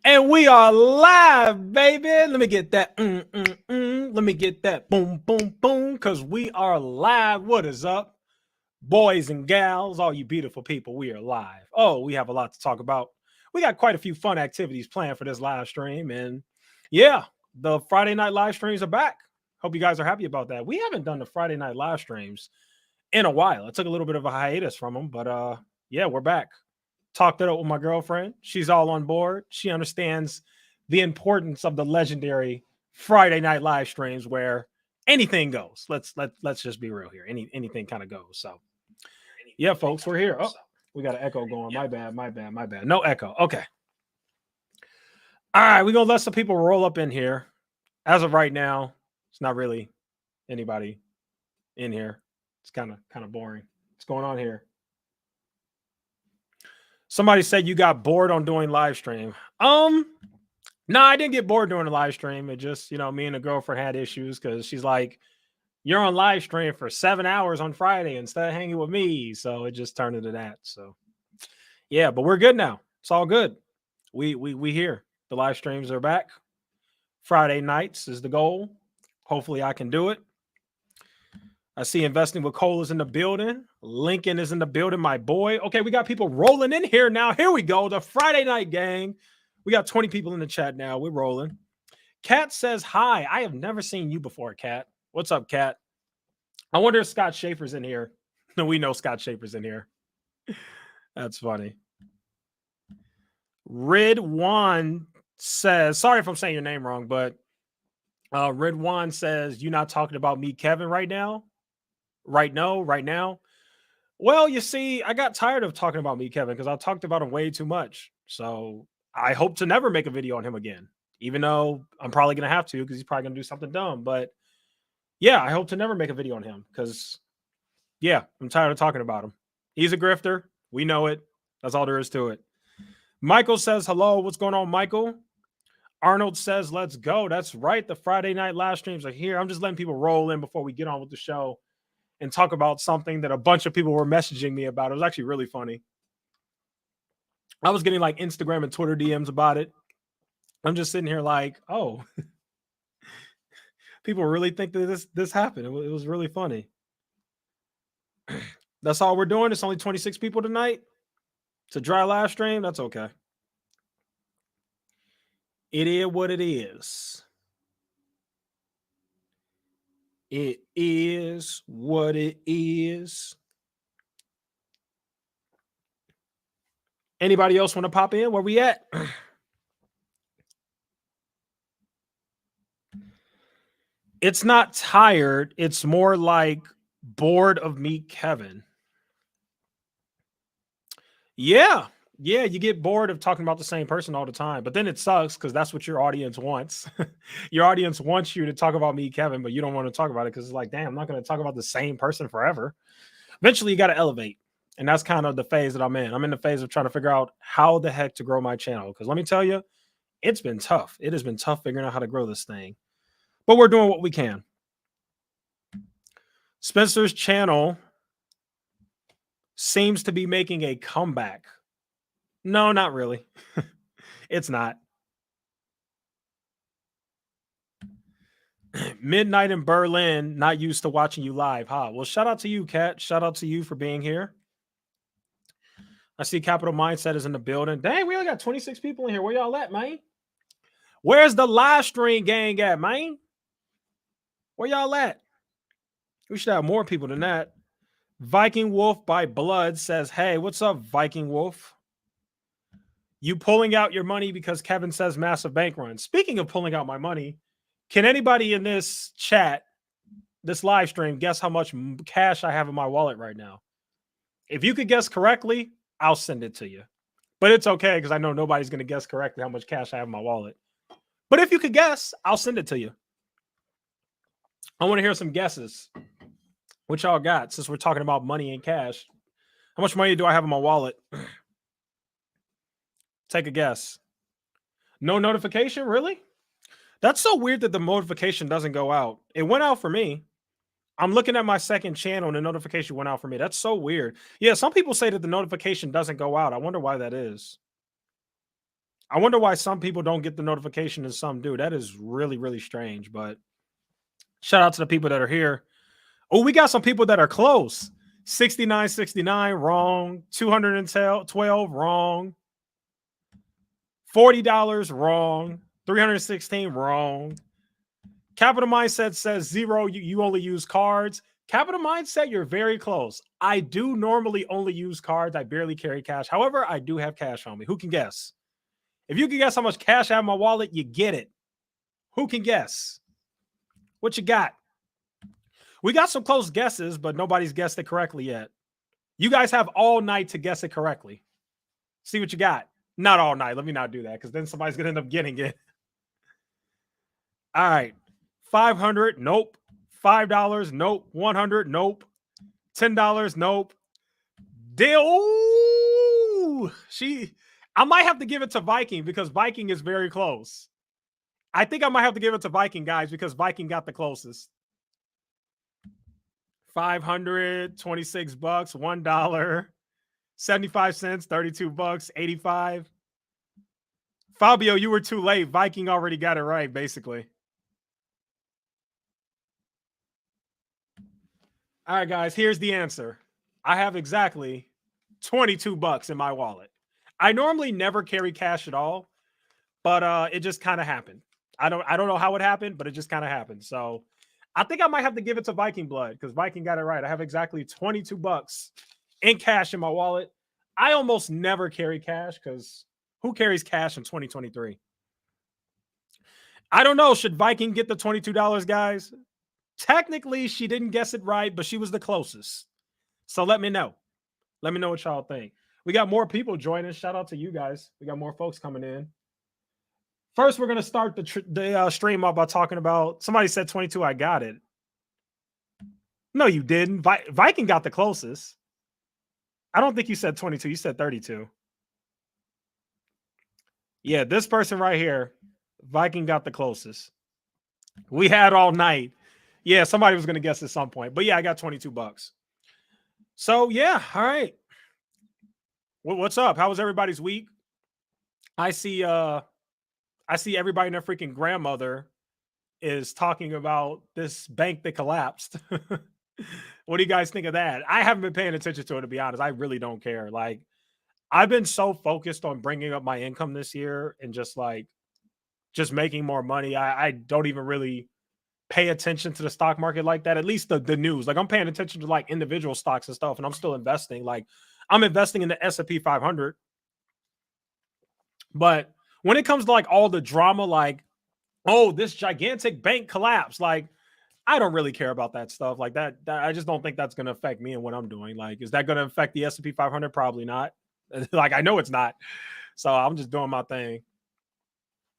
And we are live, baby. Let me get that. Let me get that. Boom, boom, boom. Because we are live. What is up, boys and gals? All you beautiful people, we are live. Oh, we have a lot to talk about. We got quite a few fun activities planned for this live stream. And yeah, the Friday night live streams are back. Hope you guys are happy about that. We haven't done the Friday night live streams in a while. It took a little bit of a hiatus from them, but yeah, we're back. Talked it up with my girlfriend. She's all on board. She understands the importance of the legendary Friday night live streams where anything goes. Let's just be real here. Anything kind of goes. So yeah, folks, we're here. Oh, we got an echo going. My bad, my bad, my bad. No echo. Okay. All right, we're gonna let some people roll up in here. As of right now, it's not really anybody in here. It's kind of boring. What's going on here? Somebody said you got bored on doing live stream. No, I didn't get bored during the live stream. It just, me and the girlfriend had issues because she's like, you're on live stream for 7 hours on Friday instead of hanging with me. So it just turned into that. So yeah, but we're good now. It's all good. We here. The live streams are back. Friday nights is the goal. Hopefully I can do it. I see Investing with Cole is in the building. Lincoln is in the building, my boy. Okay, we got people rolling in here now. Here we go. The Friday night gang. We got 20 people in the chat now. We're rolling. Kat says, hi. I have never seen you before, Kat. What's up, Kat? I wonder if Scott Schaefer's in here. No, we know Scott Schaefer's in here. That's funny. Ridwan says, sorry if I'm saying your name wrong, but Ridwan says, you're not talking about me, Kevin, right now? Right now. Well, you see, I got tired of talking about me, Kevin, because I talked about him way too much. So I hope to never make a video on him again, even though I'm probably going to have to because he's probably going to do something dumb. But yeah, I hope to never make a video on him because, yeah, I'm tired of talking about him. He's a grifter. We know it. That's all there is to it. Michael says, hello. What's going on, Michael? Arnold says, let's go. That's right. The Friday night live streams are here. I'm just letting people roll in before we get on with the show and talk about something that a bunch of people were messaging me about. It was actually really funny. I was getting like Instagram and Twitter DMs about it. I'm just sitting here like, oh, people really think that this happened. It was really funny. That's all we're doing. It's only 26 people tonight. It's a dry live stream. That's okay. It is what it is. It is what it is. Anybody else want to pop in? Where we at? It's not tired. It's more like bored of me, Kevin. Yeah. Yeah, you get bored of talking about the same person all the time, but then it sucks because that's what your audience wants. Your audience wants you to talk about me, Kevin, but you don't want to talk about it because it's like, damn, I'm not going to talk about the same person forever. Eventually, you got to elevate. And that's kind of the phase that I'm in. I'm in the phase of trying to figure out how the heck to grow my channel. Because let me tell you, it's been tough. It has been tough figuring out how to grow this thing. But we're doing what we can. Spencer's channel seems to be making a comeback. No, not really. It's not. Midnight in Berlin, not used to watching you live, huh? Well, shout out to you, Kat. Shout out to you for being here. I see Capital Mindset is in the building. Dang, we only got 26 people in here. Where y'all at, man? Where's the live stream gang at, man? Where y'all at? We should have more people than that. Viking Wolf by Blood says, hey, what's up, Viking Wolf? You pulling out your money because Kevin says massive bank run. Speaking of pulling out my money, can anybody in this chat, this live stream, guess how much cash I have in my wallet right now? If you could guess correctly, I'll send it to you. But it's okay because I know nobody's going to guess correctly how much cash I have in my wallet. But if you could guess, I'll send it to you. I want to hear some guesses. What y'all got since we're talking about money and cash? How much money do I have in my wallet? Take a guess. No notification? Really? That's so weird that the notification doesn't go out. It went out for me. I'm looking at my second channel and the notification went out for me. That's so weird. Yeah, some people say that the notification doesn't go out. I wonder why that is. I wonder why some people don't get the notification and some do. That is really, really strange. But shout out to the people that are here. Oh, we got some people that are close. 69.69 wrong. 212 wrong. $40 wrong. 316 wrong. Capital Mindset says 0. You only use cards. Capital Mindset, you're very close. I do normally only use cards. I barely carry cash. However, I do have cash on me. Who can guess? If you can guess how much cash I have in my wallet, you get it. Who can guess? What you got? We got some close guesses, but nobody's guessed it correctly yet. You guys have all night to guess it correctly. See what you got. Not all night. Let me not do that because then somebody's going to end up getting it. All right. 500. Nope. $5. Nope. 100. Nope. $10. Nope. Deal. Ooh, I might have to give it to Viking because Viking is very close. I think I might have to give it to Viking, guys, because Viking got the closest. 500, 26 bucks, $1, 75 cents, 32 bucks, 85. Fabio, you were too late. Viking already got it right, basically. All right, guys, here's the answer. I have exactly 22 bucks in my wallet. I normally never carry cash at all, but it just kind of happened. I don't know how it happened, but it just kind of happened. So I think I might have to give it to Viking Blood because Viking got it right. I have exactly 22 bucks in cash in my wallet. I almost never carry cash because who carries cash in 2023? I don't know. Should Viking get the $22, guys? Technically, she didn't guess it right, but she was the closest. So let me know. Let me know what y'all think. We got more people joining. Shout out to you guys. We got more folks coming in. First, we're going to start the stream off by talking about, somebody said 22. I got it. No, you didn't. Viking got the closest. I don't think you said 22. You said 32. Yeah, this person right here, Viking got the closest. We had all night. Yeah, somebody was going to guess at some point. But yeah, I got 22 bucks. So yeah, all right. What's up? How was everybody's week? I see everybody and their freaking grandmother is talking about this bank that collapsed. What do you guys think of that? I haven't been paying attention to it, to be honest. I really don't care. Like, I've been so focused on bringing up my income this year and just making more money. I don't even really pay attention to the stock market like that. At least the news. Like, I'm paying attention to like individual stocks and stuff, and I'm still investing. Like, I'm investing in the S&P 500. But when it comes to like all the drama, like, oh, this gigantic bank collapsed, like, I don't really care about that stuff. Like that I just don't think that's going to affect me and what I'm doing. Like, is that going to affect the S&P 500? Probably not. Like, I know it's not. So I'm just doing my thing.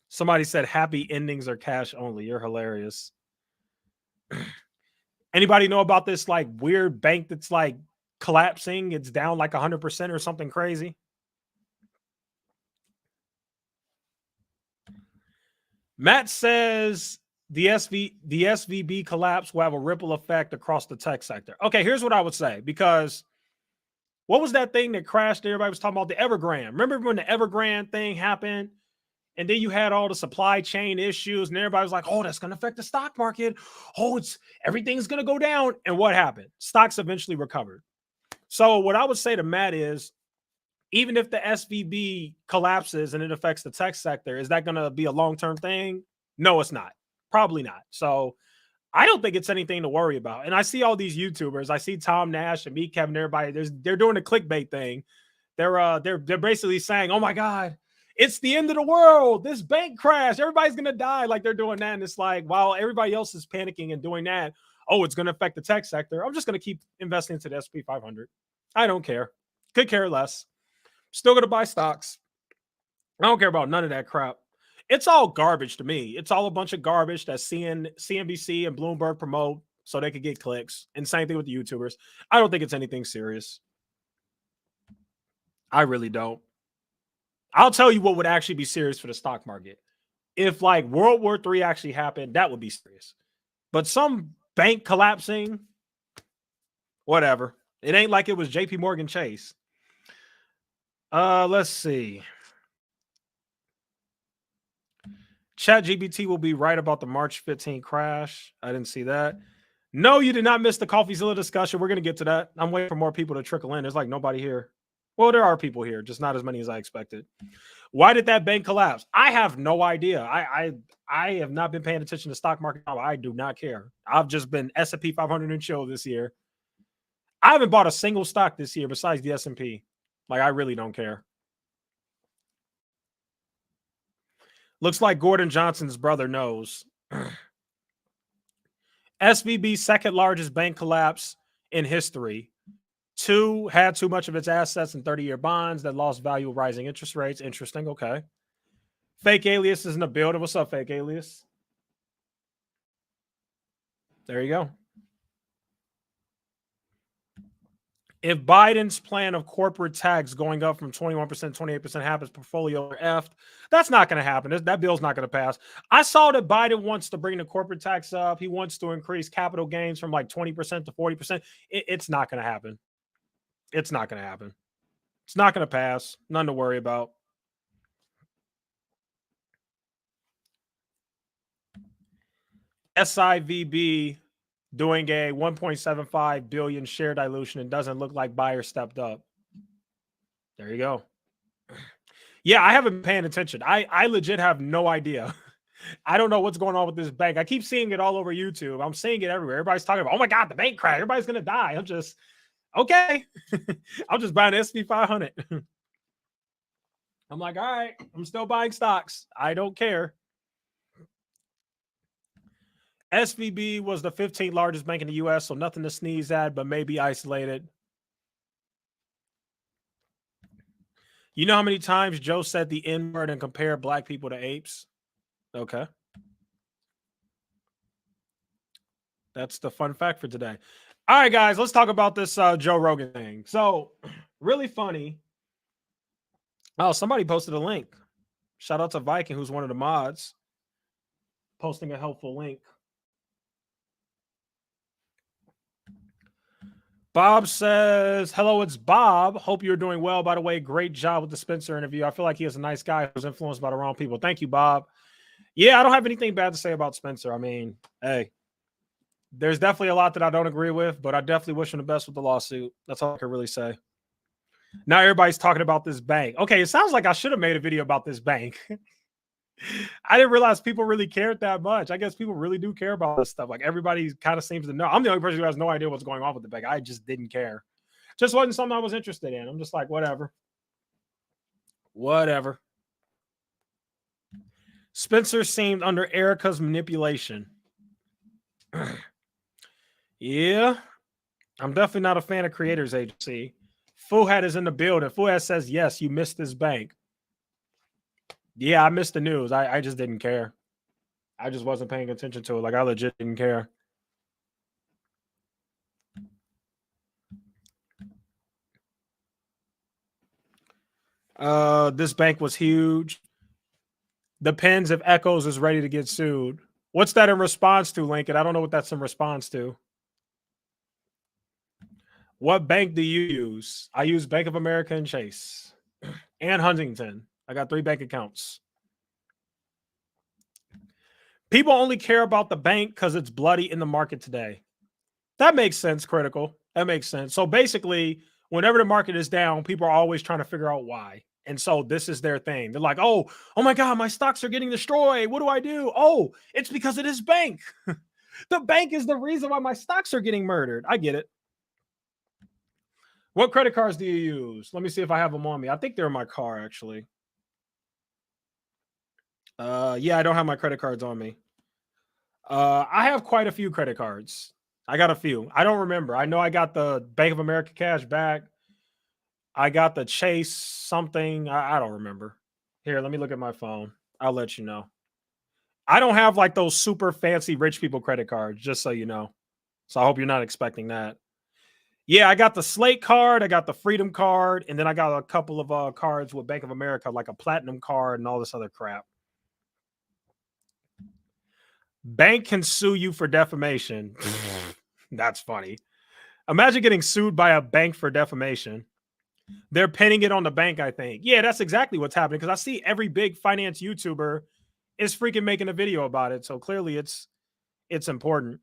Somebody said happy endings are cash only. You're hilarious. Anybody know about this like weird bank that's like collapsing? It's down like 100% or something crazy. Matt says the SVB collapse will have a ripple effect across the tech sector. Okay, here's what I would say, because what was that thing that crashed? Everybody was talking about the Evergrande. Remember when the Evergrande thing happened? And then you had all the supply chain issues, and everybody was like, oh, that's going to affect the stock market. Oh, everything's going to go down. And what happened? Stocks eventually recovered. So what I would say to Matt is, even if the SVB collapses and it affects the tech sector, is that going to be a long-term thing? No, it's not. Probably not. So I don't think it's anything to worry about. And I see all these YouTubers. I see Tom Nash and me, Kevin, everybody. They're doing the clickbait thing. They're basically saying, oh my God, it's the end of the world. This bank crash. Everybody's going to die. Like, they're doing that. And it's like, while everybody else is panicking and doing that, oh, it's going to affect the tech sector. I'm just going to keep investing into the S&P 500. I don't care. Could care less. Still going to buy stocks. I don't care about none of that crap. It's all garbage to me. It's all a bunch of garbage that CNBC and Bloomberg promote so they could get clicks. And same thing with the YouTubers. I don't think it's anything serious. I really don't. I'll tell you what would actually be serious for the stock market. If like World War III actually happened, that would be serious. But some bank collapsing, whatever. It ain't like it was JP Morgan Chase. Let's see. ChatGPT will be right about the March 15 crash. I didn't see that. No, you did not miss the Coffeezilla discussion. We're going to get to that. I'm waiting for more people to trickle in. There's like nobody here. Well, there are people here, just not as many as I expected. Why did that bank collapse? I have no idea. I have not been paying attention to stock market. I do not care. I've just been S&P 500 and chill this year. I haven't bought a single stock this year besides the S&P. Like, I really don't care. Looks like Gordon Johnson's brother knows. SVB's second largest bank collapse in history. 2, had too much of its assets in 30-year bonds that lost value with rising interest rates. Interesting. Okay. Fake Alias is in the building. What's up, Fake Alias? There you go. If Biden's plan of corporate tax going up from 21% to 28% happens, portfolio or F, that's not going to happen. That bill's not going to pass. I saw that Biden wants to bring the corporate tax up. He wants to increase capital gains from like 20% to 40%. It's not going to happen. It's not going to happen. It's not going to pass. None to worry about. SIVB doing a 1.75 billion share dilution and doesn't look like buyers stepped up. There you go. Yeah, I haven't been paying attention. I legit have no idea. I don't know what's going on with this bank. I keep seeing it all over YouTube. I'm seeing it everywhere. Everybody's talking about, oh my God, the bank crash. Everybody's going to die. I'm just, okay. I'll just buy an SP 500. I'm like, all right, I'm still buying stocks. I don't care. SVB was the 15th largest bank in the U.S., so nothing to sneeze at, but maybe isolated. You know how many times Joe said the N-word and compared black people to apes? Okay. That's the fun fact for today. All right, guys, let's talk about this Joe Rogan thing. So, really funny. Oh, somebody posted a link. Shout out to Viking, who's one of the mods, posting a helpful link. Bob says, hello, it's Bob. Hope you're doing well. By the way, great job with the Spencer interview. I feel like he is a nice guy who's influenced by the wrong people. Thank you, Bob. Yeah, I don't have anything bad to say about Spencer. I mean, hey, there's definitely a lot that I don't agree with, but I definitely wish him the best with the lawsuit. That's all I can really say. Now everybody's talking about this bank. Okay, it sounds like I should have made a video about this bank. I didn't realize people really cared that much. I guess people really do care about this stuff. Like, everybody kind of seems to know. I'm the only person who has no idea what's going on with the bank. I just didn't care. Just wasn't something I was interested in. I'm just like, whatever. Whatever. Spencer seemed under Erica's manipulation. Yeah. I'm definitely not a fan of Creators Agency. Fuhat is in the building. Fuhat says, yes, you missed this bank. Yeah, I missed the news. I just didn't care. I just wasn't paying attention to it. Like, I legit didn't care. This bank was huge. Depends if Echoes is ready to get sued. What's that in response to, Lincoln? I don't know what that's in response to. What bank do you use? I use Bank of America and Chase and Huntington. I got 3 bank accounts. People only care about the bank because it's bloody in the market today. That makes sense, Critical. That makes sense. So basically, whenever the market is down, people are always trying to figure out why. And so this is their thing. They're like, oh my God, my stocks are getting destroyed. What do I do? Oh, it's because of this bank. The bank is the reason why my stocks are getting murdered. I get it. What credit cards do you use? Let me see if I have them on me. I think they're in my car, actually. Yeah, I don't have my credit cards on me. I have quite a few credit cards. I got a few. I don't remember. I know I got the Bank of America cash back. I got the Chase something. I don't remember. Here, let me look at my phone. I'll let you know. I don't have like those super fancy rich people credit cards, just so you know. So I hope you're not expecting that. Yeah, I got the Slate card, I got the Freedom card, and then I got a couple of cards with Bank of America, like a Platinum card and all this other crap. Bank can sue you for defamation. That's funny. Imagine getting sued by a bank for defamation. They're pinning it on the bank, I think. Yeah, that's exactly what's happening, because I see every big finance YouTuber is freaking making a video about it. So clearly it's important.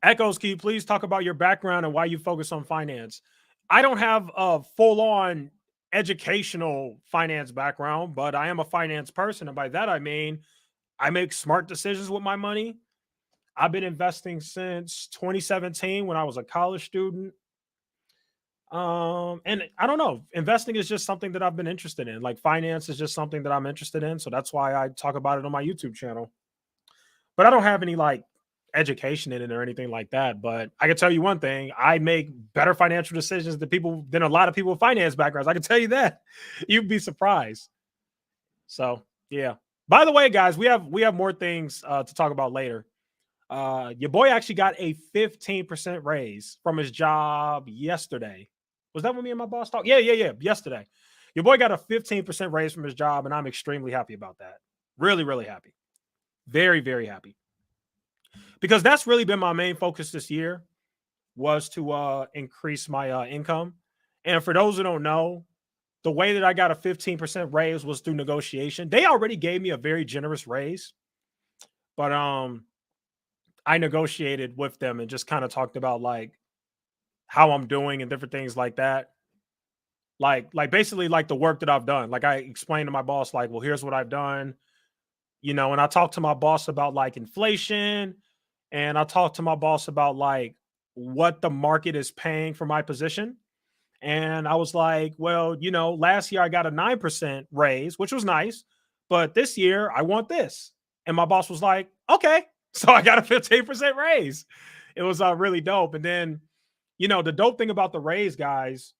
Echoes, can you please talk about your background and why you focus on finance? I don't have a full-on educational finance background, but I am a finance person. And by that, I mean, I make smart decisions with my money. I've been investing since 2017 when I was a college student. And I don't know, investing is just something that I've been interested in. Like finance is just something that I'm interested in. So that's why I talk about it on my YouTube channel. But I don't have any like education in it or anything like that. But I can tell you one thing: I make better financial decisions than a lot of people with finance backgrounds. I can tell you that. You'd be surprised. So yeah. By the way, guys, we have more things to talk about later. Your boy actually got a 15% raise from his job yesterday. Was that when me and my boss talked? Yeah. Yesterday. Your boy got a 15% raise from his job, and I'm extremely happy about that. Really, really happy. Very, very happy. Because that's really been my main focus this year, was to increase my income. And for those who don't know, the way that I got a 15% raise was through negotiation. They already gave me a very generous raise, but I negotiated with them and just kind of talked about like how I'm doing and different things like that. Like basically like the work that I've done. Like I explained to my boss, like, well, here's what I've done, and I talked to my boss about like inflation, and I talked to my boss about like what the market is paying for my position. And I was like, well, last year I got a 9% raise, which was nice, but this year I want this. And my boss was like, okay. So I got a 15% raise. It was really dope. And then, the dope thing about the raise, guys,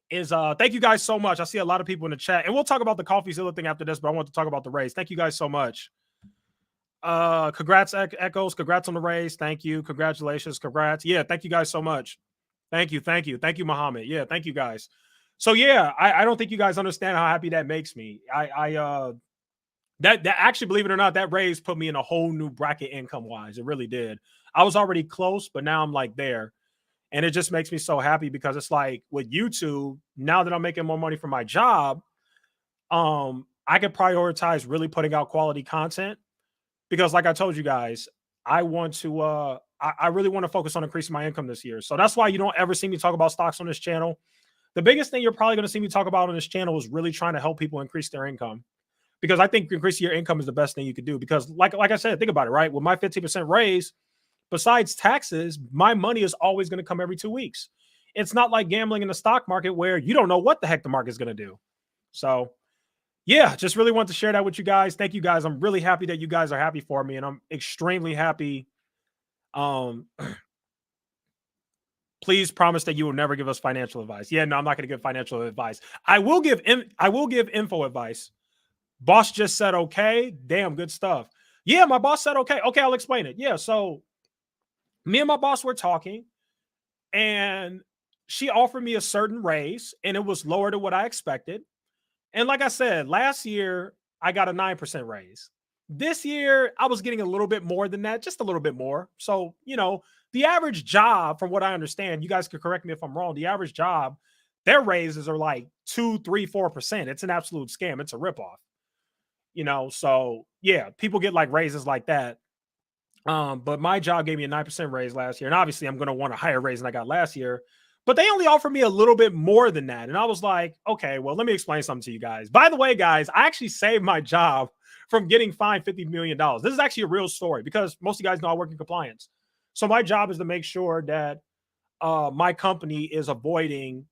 is thank you guys so much. I see a lot of people in the chat, and we'll talk about the Coffeezilla thing after this, but I want to talk about the raise. Thank you guys so much. Congrats, Echoes. Congrats on the raise. Thank you. Congratulations. Congrats. Yeah, thank you guys so much. Thank you, Muhammad. Yeah, thank you guys. So yeah, I don't think you guys understand how happy that makes me. That actually, believe it or not, that raise put me in a whole new bracket income wise. It really did. I was already close, but now I'm like there. And it just makes me so happy because it's like with YouTube, now that I'm making more money from my job, I can prioritize really putting out quality content. Because like I told you guys, I want to I really want to focus on increasing my income this year. So that's why you don't ever see me talk about stocks on this channel. The biggest thing you're probably going to see me talk about on this channel is really trying to help people increase their income. Because I think increasing your income is the best thing you could do. Because like I said, think about it, right? With my 15% raise, besides taxes, my money is always going to come every 2 weeks. It's not like gambling in the stock market where you don't know what the heck the market is going to do. So yeah, just really want to share that with you guys. Thank you guys. I'm really happy that you guys are happy for me, and I'm extremely happy. Please promise that you will never give us financial advice. Yeah, no, I'm not going to give financial advice. I will give info advice. Boss just said okay. Damn, good stuff. Yeah, my boss said okay. Okay, I'll explain it. Yeah, so me and my boss were talking, and she offered me a certain raise, and it was lower than what I expected. And like I said, last year I got a 9% raise. This year I was getting a little bit more than that, just a little bit more. So, the average job, from what I understand, you guys could correct me if I'm wrong, the average job, their raises are like 2, 3, 4%. It's an absolute scam. It's a ripoff. So yeah, people get like raises like that. But my job gave me a 9% raise last year. And obviously I'm going to want a higher raise than I got last year. But they only offered me a little bit more than that. And I was like, okay, well, let me explain something to you guys. By the way, guys, I actually saved my job from getting fined $50 million. This is actually a real story because most of you guys know I work in compliance. So my job is to make sure that my company is avoiding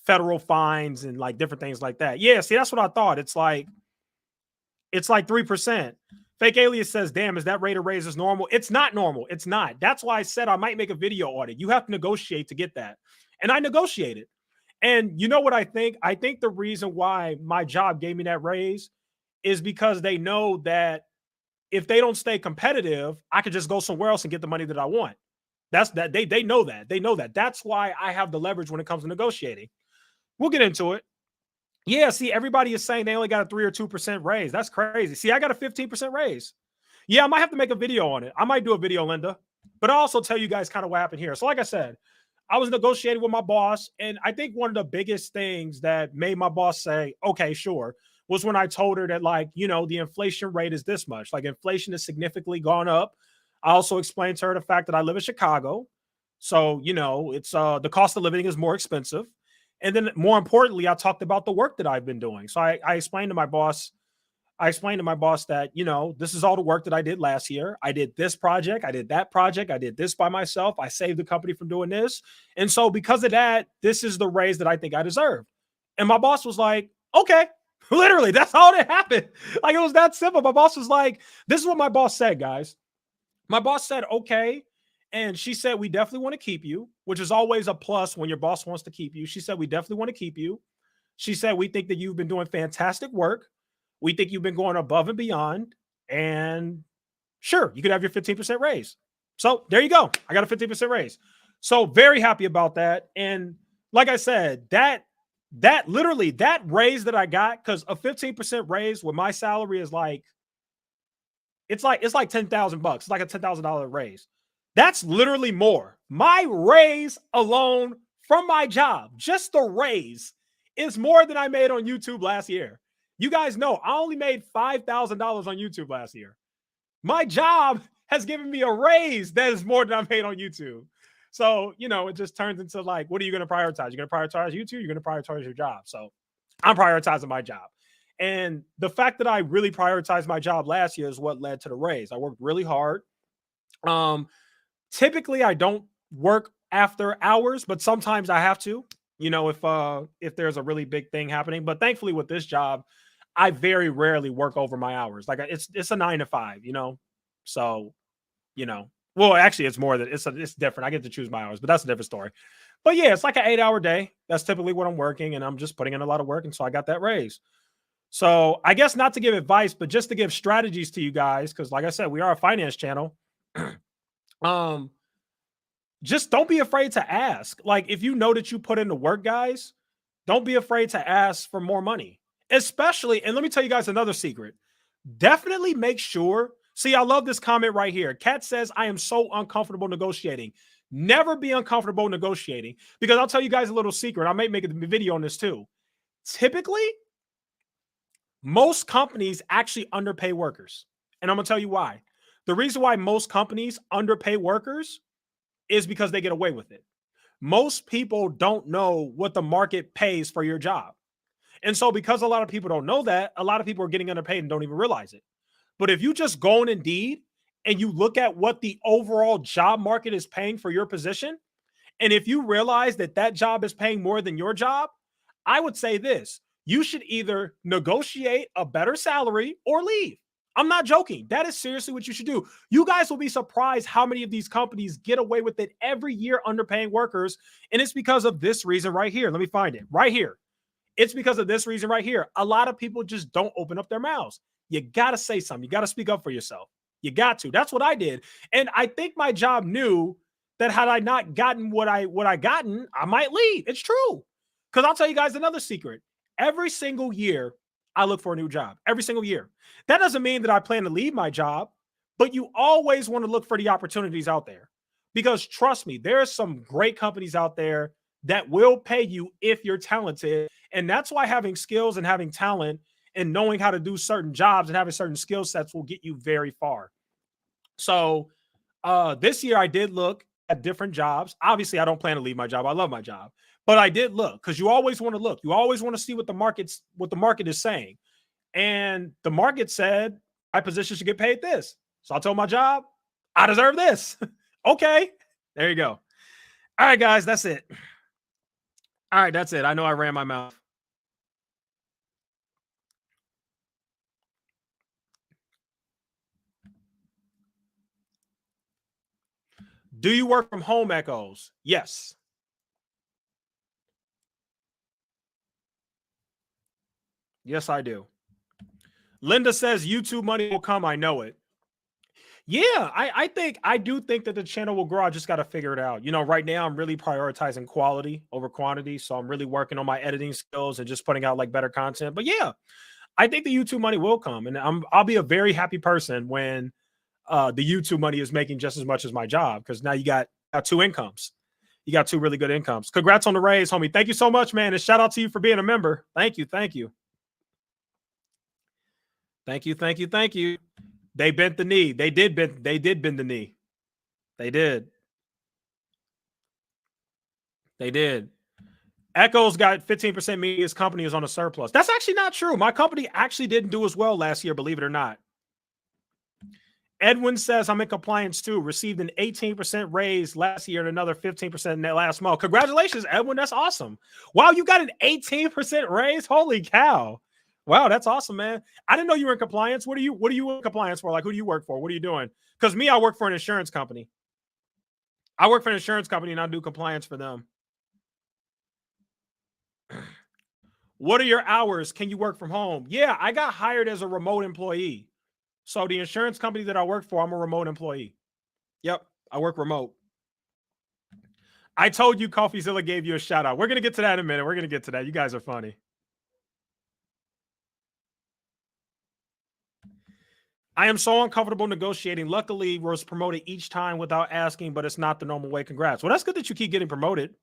federal fines and like different things like that. Yeah, see, that's what I thought. It's like 3%. Fake Alias says, damn, is that rate of raise is normal? It's not normal. It's not. That's why I said I might make a video on it. You have to negotiate to get that. And I negotiated. And you know what I think? I think the reason why my job gave me that raise is because they know that if they don't stay competitive, I could just go somewhere else and get the money that I want. That's that. They know that. They know that. That's why I have the leverage when it comes to negotiating. We'll get into it. Yeah, see, everybody is saying they only got a 3 or 2% raise. That's crazy. See, I got a 15% raise. Yeah, I might have to make a video on it. I might do a video, Linda. But I'll also tell you guys kind of what happened here. So like I said, I was negotiating with my boss, and I think one of the biggest things that made my boss say, okay, sure, was when I told her that, like, you know, the inflation rate is this much. Like, inflation has significantly gone up. I also explained to her the fact that I live in Chicago. So, you know, it's the cost of living is more expensive. And then more importantly, I talked about the work that I've been doing. So I explained to my boss, that, you know, this is all the work that I did last year. I did this project, I did that project, I did this by myself. I saved the company from doing this. And so because of that, this is the raise that I think I deserve. And my boss was like, okay. Literally, that's all that happened. Like, it was that simple. My boss was like, this is what my boss said, guys. My boss said, okay. And she said, we definitely want to keep you, which is always a plus when your boss wants to keep you. She said, we definitely want to keep you. She said, we think that you've been doing fantastic work. We think you've been going above and beyond. And sure, you could have your 15% raise. So there you go. I got a 15% raise. So very happy about that. And like I said, that literally that raise that I got, because a 15% raise with my salary is like, it's like $10,000. It's like a $10,000 raise. That's literally more. My raise alone from my job, just the raise, is more than I made on YouTube last year. You guys know I only made $5,000 on YouTube last year. My job has given me a raise that is more than I made on YouTube. So, you know, it just turns into like, what are you going to prioritize? You're going to prioritize YouTube? You're going to prioritize your job. So I'm prioritizing my job. And the fact that I really prioritized my job last year is what led to the raise. I worked really hard. Typically I don't work after hours, but sometimes I have to, you know, if there's a really big thing happening. But thankfully with this job, I very rarely work over my hours. Like, it's a 9 to 5, you know? So, you know, well, actually it's more than it's different. I get to choose my hours, but that's a different story. But yeah, it's like an 8-hour day. That's typically what I'm working, and I'm just putting in a lot of work. And so I got that raise. So I guess not to give advice, but just to give strategies to you guys. Cause like I said, we are a finance channel. Just don't be afraid to ask. Like, if you know that you put in the work, guys, don't be afraid to ask for more money. Especially, and let me tell you guys another secret. Definitely make sure. See, I love this comment right here. Kat says, I am so uncomfortable negotiating. Never be uncomfortable negotiating, because I'll tell you guys a little secret. I may make a video on this too. Typically, most companies actually underpay workers. And I'm going to tell you why. The reason why most companies underpay workers is because they get away with it. Most people don't know what the market pays for your job. And so because a lot of people don't know that, a lot of people are getting underpaid and don't even realize it. But if you just go on Indeed and you look at what the overall job market is paying for your position, and if you realize that that job is paying more than your job, I would say this: you should either negotiate a better salary or leave. I'm not joking. That is seriously what you should do. You guys will be surprised how many of these companies get away with it every year, underpaying workers. And it's because of this reason right here. Let me find it right here. It's because of this reason right here. A lot of people just don't open up their mouths. You got to say something. You got to speak up for yourself. You got to. That's what I did. And I think my job knew that had I not gotten what I gotten, I might leave. It's true. Because I'll tell you guys another secret. Every single year, I look for a new job. Every single year. That doesn't mean that I plan to leave my job, but you always want to look for the opportunities out there. Because trust me, there are some great companies out there that will pay you if you're talented. And that's why having skills and having talent and knowing how to do certain jobs and having certain skill sets will get you very far. So this year I did look at different jobs. Obviously, I don't plan to leave my job. I love my job. But I did look, because you always want to look. You always want to see what the market is saying. And the market said my position should get paid this. So I told my job, I deserve this. Okay. There you go. All right, guys, that's it. All right, that's it. I know I ran my mouth. Do you work from home, Echoes? Yes. Yes, I do. Linda says YouTube money will come. I know it. Yeah, I do think that the channel will grow. I just got to figure it out. You know, right now I'm really prioritizing quality over quantity. So I'm really working on my editing skills and just putting out like better content. But yeah, I think the YouTube money will come. And I'll be a very happy person when the YouTube money is making just as much as my job, because now you got two incomes. You got two really good incomes. Congrats on the raise, homie. Thank you so much, man. And shout out to you for being a member. Thank you. Thank you. Thank you, thank you, thank you. They bent the knee. They did bend the knee. They did. They did. Echo's got 15% meaning his company is on a surplus. That's actually not true. My company actually didn't do as well last year, believe it or not. Edwin says I'm in compliance too. Received an 18% raise last year and another 15% last month. Congratulations, Edwin. That's awesome. Wow, you got an 18% raise. Holy cow. Wow, that's awesome, man. I didn't know you were in compliance. What are you in compliance for? Like, who do you work for? What are you doing? Because me, I work for an insurance company. I work for an insurance company and I do compliance for them. What are your hours? Can you work from home? Yeah, I got hired as a remote employee. So the insurance company that I work for, I'm a remote employee. Yep, I work remote. I told you Coffeezilla gave you a shout out. We're going to get to that in a minute. We're going to get to that. You guys are funny. I am so uncomfortable negotiating. Luckily, was promoted each time without asking, but it's not the normal way. Congrats. Well, that's good that you keep getting promoted.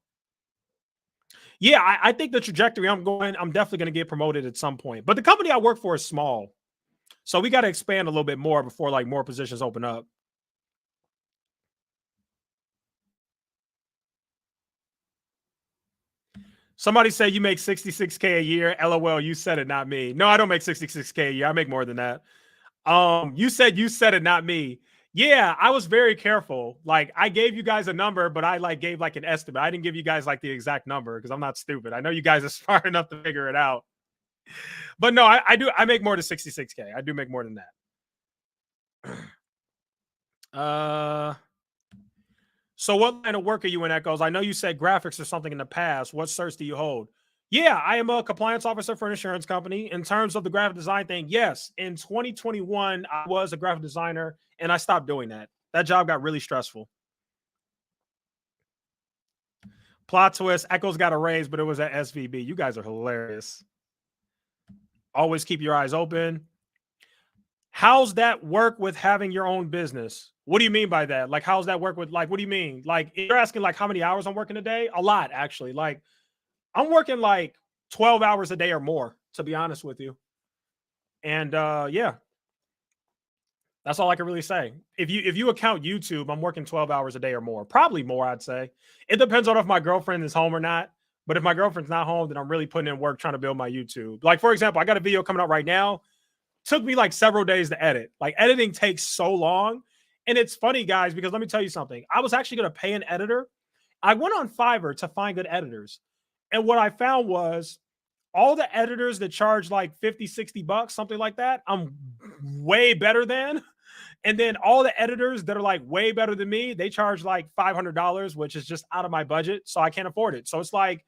Yeah, I think the trajectory I'm definitely going to get promoted at some point. But the company I work for is small. So we got to expand a little bit more before like more positions open up. Somebody say you make 66K a year. LOL, you said it, not me. No, I don't make 66K a year. I make more than that. You said it, not me. Yeah, I was very careful. Like I gave you guys a number, but I like gave like an estimate. I didn't give you guys like the exact number because I'm not stupid. I know you guys are smart enough to figure it out. But no, I do. I make more than 66K. I do make more than that. So what line of work are you in, Echoes? I know you said graphics or something in the past. What certs do you hold? Yeah, I am a compliance officer for an insurance company. In terms of the graphic design thing, yes. In 2021, I was a graphic designer and I stopped doing that. That job got really stressful. Plot twist, Echoes got a raise, but it was at SVB. You guys are hilarious. Always keep your eyes open. How's that work with having your own business? What do you mean by that? Like, how's that work with, like, what do you mean? Like, you're asking, like, how many hours I'm working a day? A lot, actually. Like, I'm working, like, 12 hours a day or more, to be honest with you. And, yeah. That's all I can really say. If you account YouTube, I'm working 12 hours a day or more. Probably more, I'd say. It depends on if my girlfriend is home or not. But if my girlfriend's not home, then I'm really putting in work trying to build my YouTube. Like, for example, I got a video coming out right now. Took me like several days to edit. Like editing takes so long. And it's funny, guys, because let me tell you something. I was actually going to pay an editor. I went on Fiverr to find good editors. And what I found was all the editors that charge like 50, 60 bucks, something like that, I'm way better than. And then all the editors that are like way better than me, they charge like $500, which is just out of my budget. So I can't afford it. So it's like,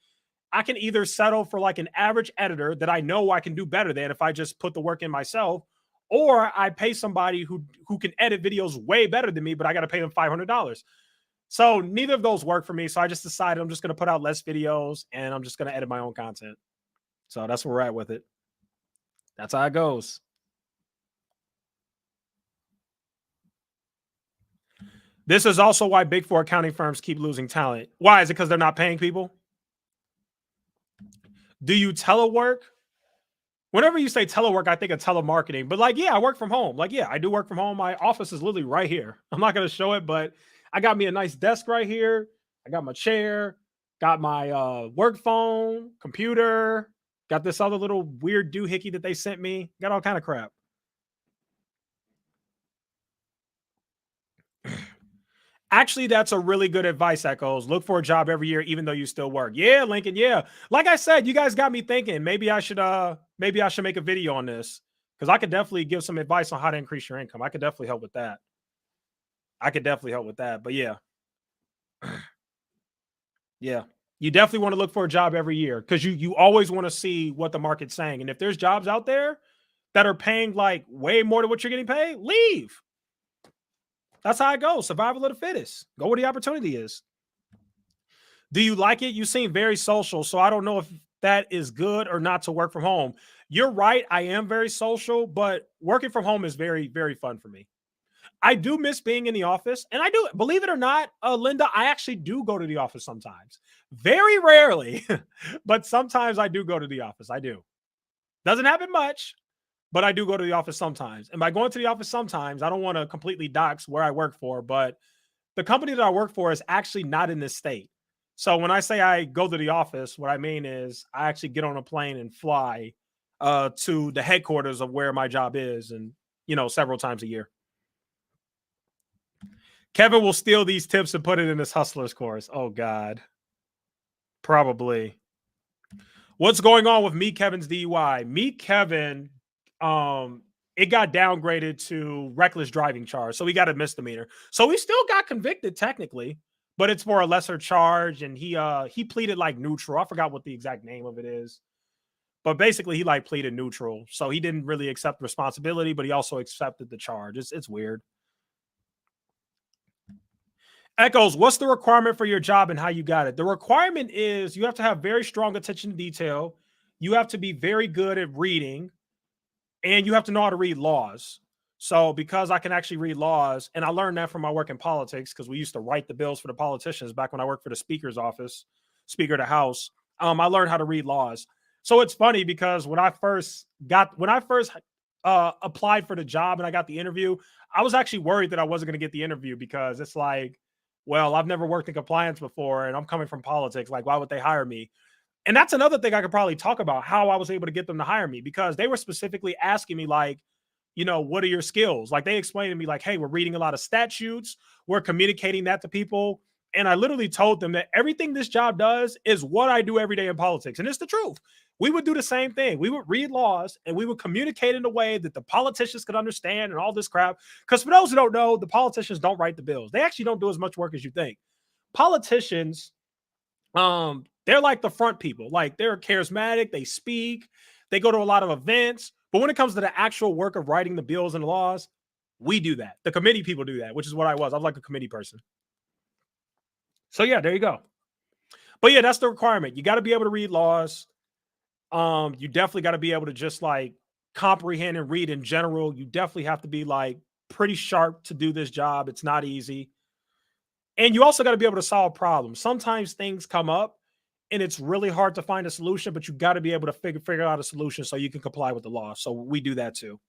I can either settle for like an average editor that I know I can do better than if I just put the work in myself, or I pay somebody who can edit videos way better than me, but I got to pay them $500. So neither of those work for me. So I just decided I'm just going to put out less videos and I'm just going to edit my own content. So that's where we're at with it. That's how it goes. This is also why Big Four accounting firms keep losing talent. Why? Is it because they're not paying people? Do you telework? Whenever you say telework, I think of telemarketing. But like, yeah, I work from home. Like, yeah, I do work from home. My office is literally right here. I'm not going to show it, but I got me a nice desk right here. I got my chair, got my work phone, computer, got this other little weird doohickey that they sent me. Got all kind of crap. Actually, that's a really good advice, Echoes. Look for a job every year, even though you still work. Yeah, Lincoln. Yeah. Like I said, you guys got me thinking. Maybe I should make a video on this because I could definitely give some advice on how to increase your income. I could definitely help with that. But yeah. Yeah. You definitely want to look for a job every year because you always want to see what the market's saying. And if there's jobs out there that are paying like way more than what you're getting paid, leave. That's how it goes. Survival of the fittest. Go where the opportunity is. Do you like it? You seem very social, so I don't know if that is good or not to work from home. You're right. I am very social, but working from home is very, very fun for me. I do miss being in the office, and I do, believe it or not, Linda, I actually do go to the office sometimes. Very rarely, but sometimes I do go to the office. I do. Doesn't happen much, but I do go to the office sometimes. And by going to the office sometimes, I don't want to completely dox where I work for, but the company that I work for is actually not in this state. So when I say I go to the office, what I mean is I actually get on a plane and fly to the headquarters of where my job is, and several times a year. Kevin will steal these tips and put it in his hustlers course. Oh God, probably. What's going on with Meet Kevin's DUI? Meet Kevin, it got downgraded to reckless driving charge, so he got a misdemeanor. So he still got convicted technically, but it's for a lesser charge, and he pleaded like neutral. I forgot what the exact name of it is, but basically he like pleaded neutral, so he didn't really accept responsibility, but he also accepted the charge. It's weird. Echoes, what's the requirement for your job and how you got it? The requirement is you have to have very strong attention to detail. You have to be very good at reading, and you have to know how to read laws. So because I can actually read laws, and I learned that from my work in politics, because we used to write the bills for the politicians back when I worked for the speaker's office, Speaker of the House. I learned how to read laws. So it's funny because when I first applied for the job and I got the interview, I was actually worried that I wasn't going to get the interview, because it's like, well, I've never worked in compliance before and I'm coming from politics. Like, why would they hire me? And that's another thing I could probably talk about, how I was able to get them to hire me, because they were specifically asking me, like, what are your skills? Like, they explained to me, like, hey, we're reading a lot of statutes, we're communicating that to people. And I literally told them that everything this job does is what I do every day in politics. And it's the truth. We would do the same thing. We would read laws and we would communicate in a way that the politicians could understand and all this crap. Because for those who don't know, the politicians don't write the bills. They actually don't do as much work as you think. Politicians, they're like the front people. Like, they're charismatic, they speak, they go to a lot of events. But when it comes to the actual work of writing the bills and the laws, we do that. The committee people do that, which is what I was. I was like a committee person. So yeah, there you go. But yeah, that's the requirement. You got to be able to read laws. You definitely got to be able to just like comprehend and read in general. You definitely have to be like pretty sharp to do this job. It's not easy. And you also got to be able to solve problems. Sometimes things come up and it's really hard to find a solution, but you got to be able to figure out a solution so you can comply with the law. So we do that too.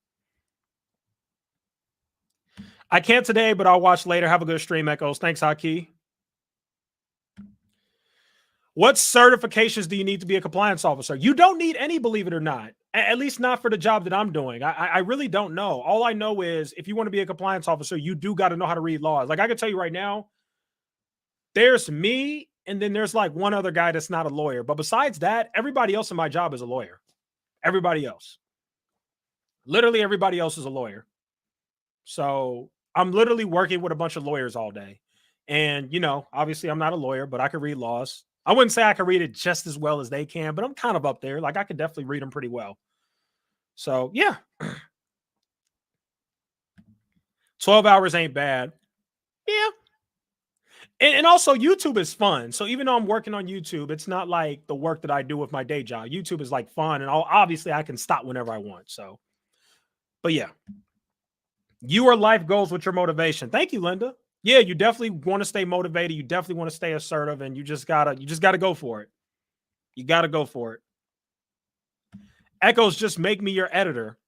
I can't today, but I'll watch later. Have a good stream, Echoes. Thanks, Haki. What certifications do you need to be a compliance officer? You don't need any, believe it or not. At least not for the job that I'm doing. I really don't know. All I know is if you want to be a compliance officer, you do got to know how to read laws. Like, I can tell you right now, there's me, and then there's like one other guy that's not a lawyer. But besides that, everybody else in my job is a lawyer. Everybody else. Literally everybody else is a lawyer. So I'm literally working with a bunch of lawyers all day. And, obviously I'm not a lawyer, but I can read laws. I wouldn't say I can read it just as well as they can, but I'm kind of up there. Like, I could definitely read them pretty well. So yeah. 12 hours ain't bad. Yeah. And also YouTube is fun. So even though I'm working on YouTube, it's not like the work that I do with my day job. YouTube is like fun. And obviously I can stop whenever I want. So, but yeah. Your life goals with your motivation. Thank you, Linda. Yeah, you definitely want to stay motivated. You definitely want to stay assertive, and you just gotta go for it. You gotta go for it. Echoes, just make me your editor.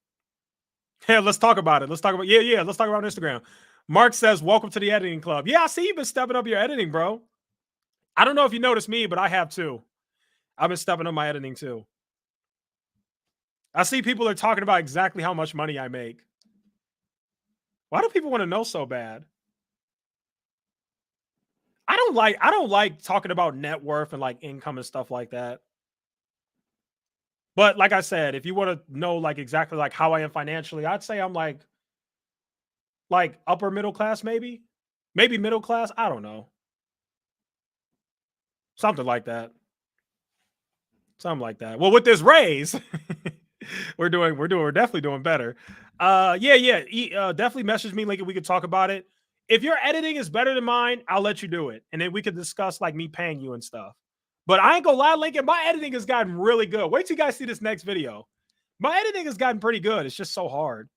Yeah, let's talk about it. Let's talk about let's talk about Instagram. Mark says, welcome to the editing club. Yeah, I see you've been stepping up your editing, bro. I don't know if you noticed me, but I have too. I've been stepping up my editing too. I see people are talking about exactly how much money I make. Why do people want to know so bad? I don't like talking about net worth and like income and stuff like that. But like I said, if you want to know like exactly like how I am financially, I'd say I'm like upper middle class, maybe middle class. I don't know. Something like that. Something like that. Well, with this raise, we're definitely doing better. Definitely message me, like, we could talk about it. If your editing is better than mine, I'll let you do it. And then we could discuss like me paying you and stuff. But I ain't gonna lie, Lincoln, my editing has gotten really good. Wait till you guys see this next video. My editing has gotten pretty good. It's just so hard.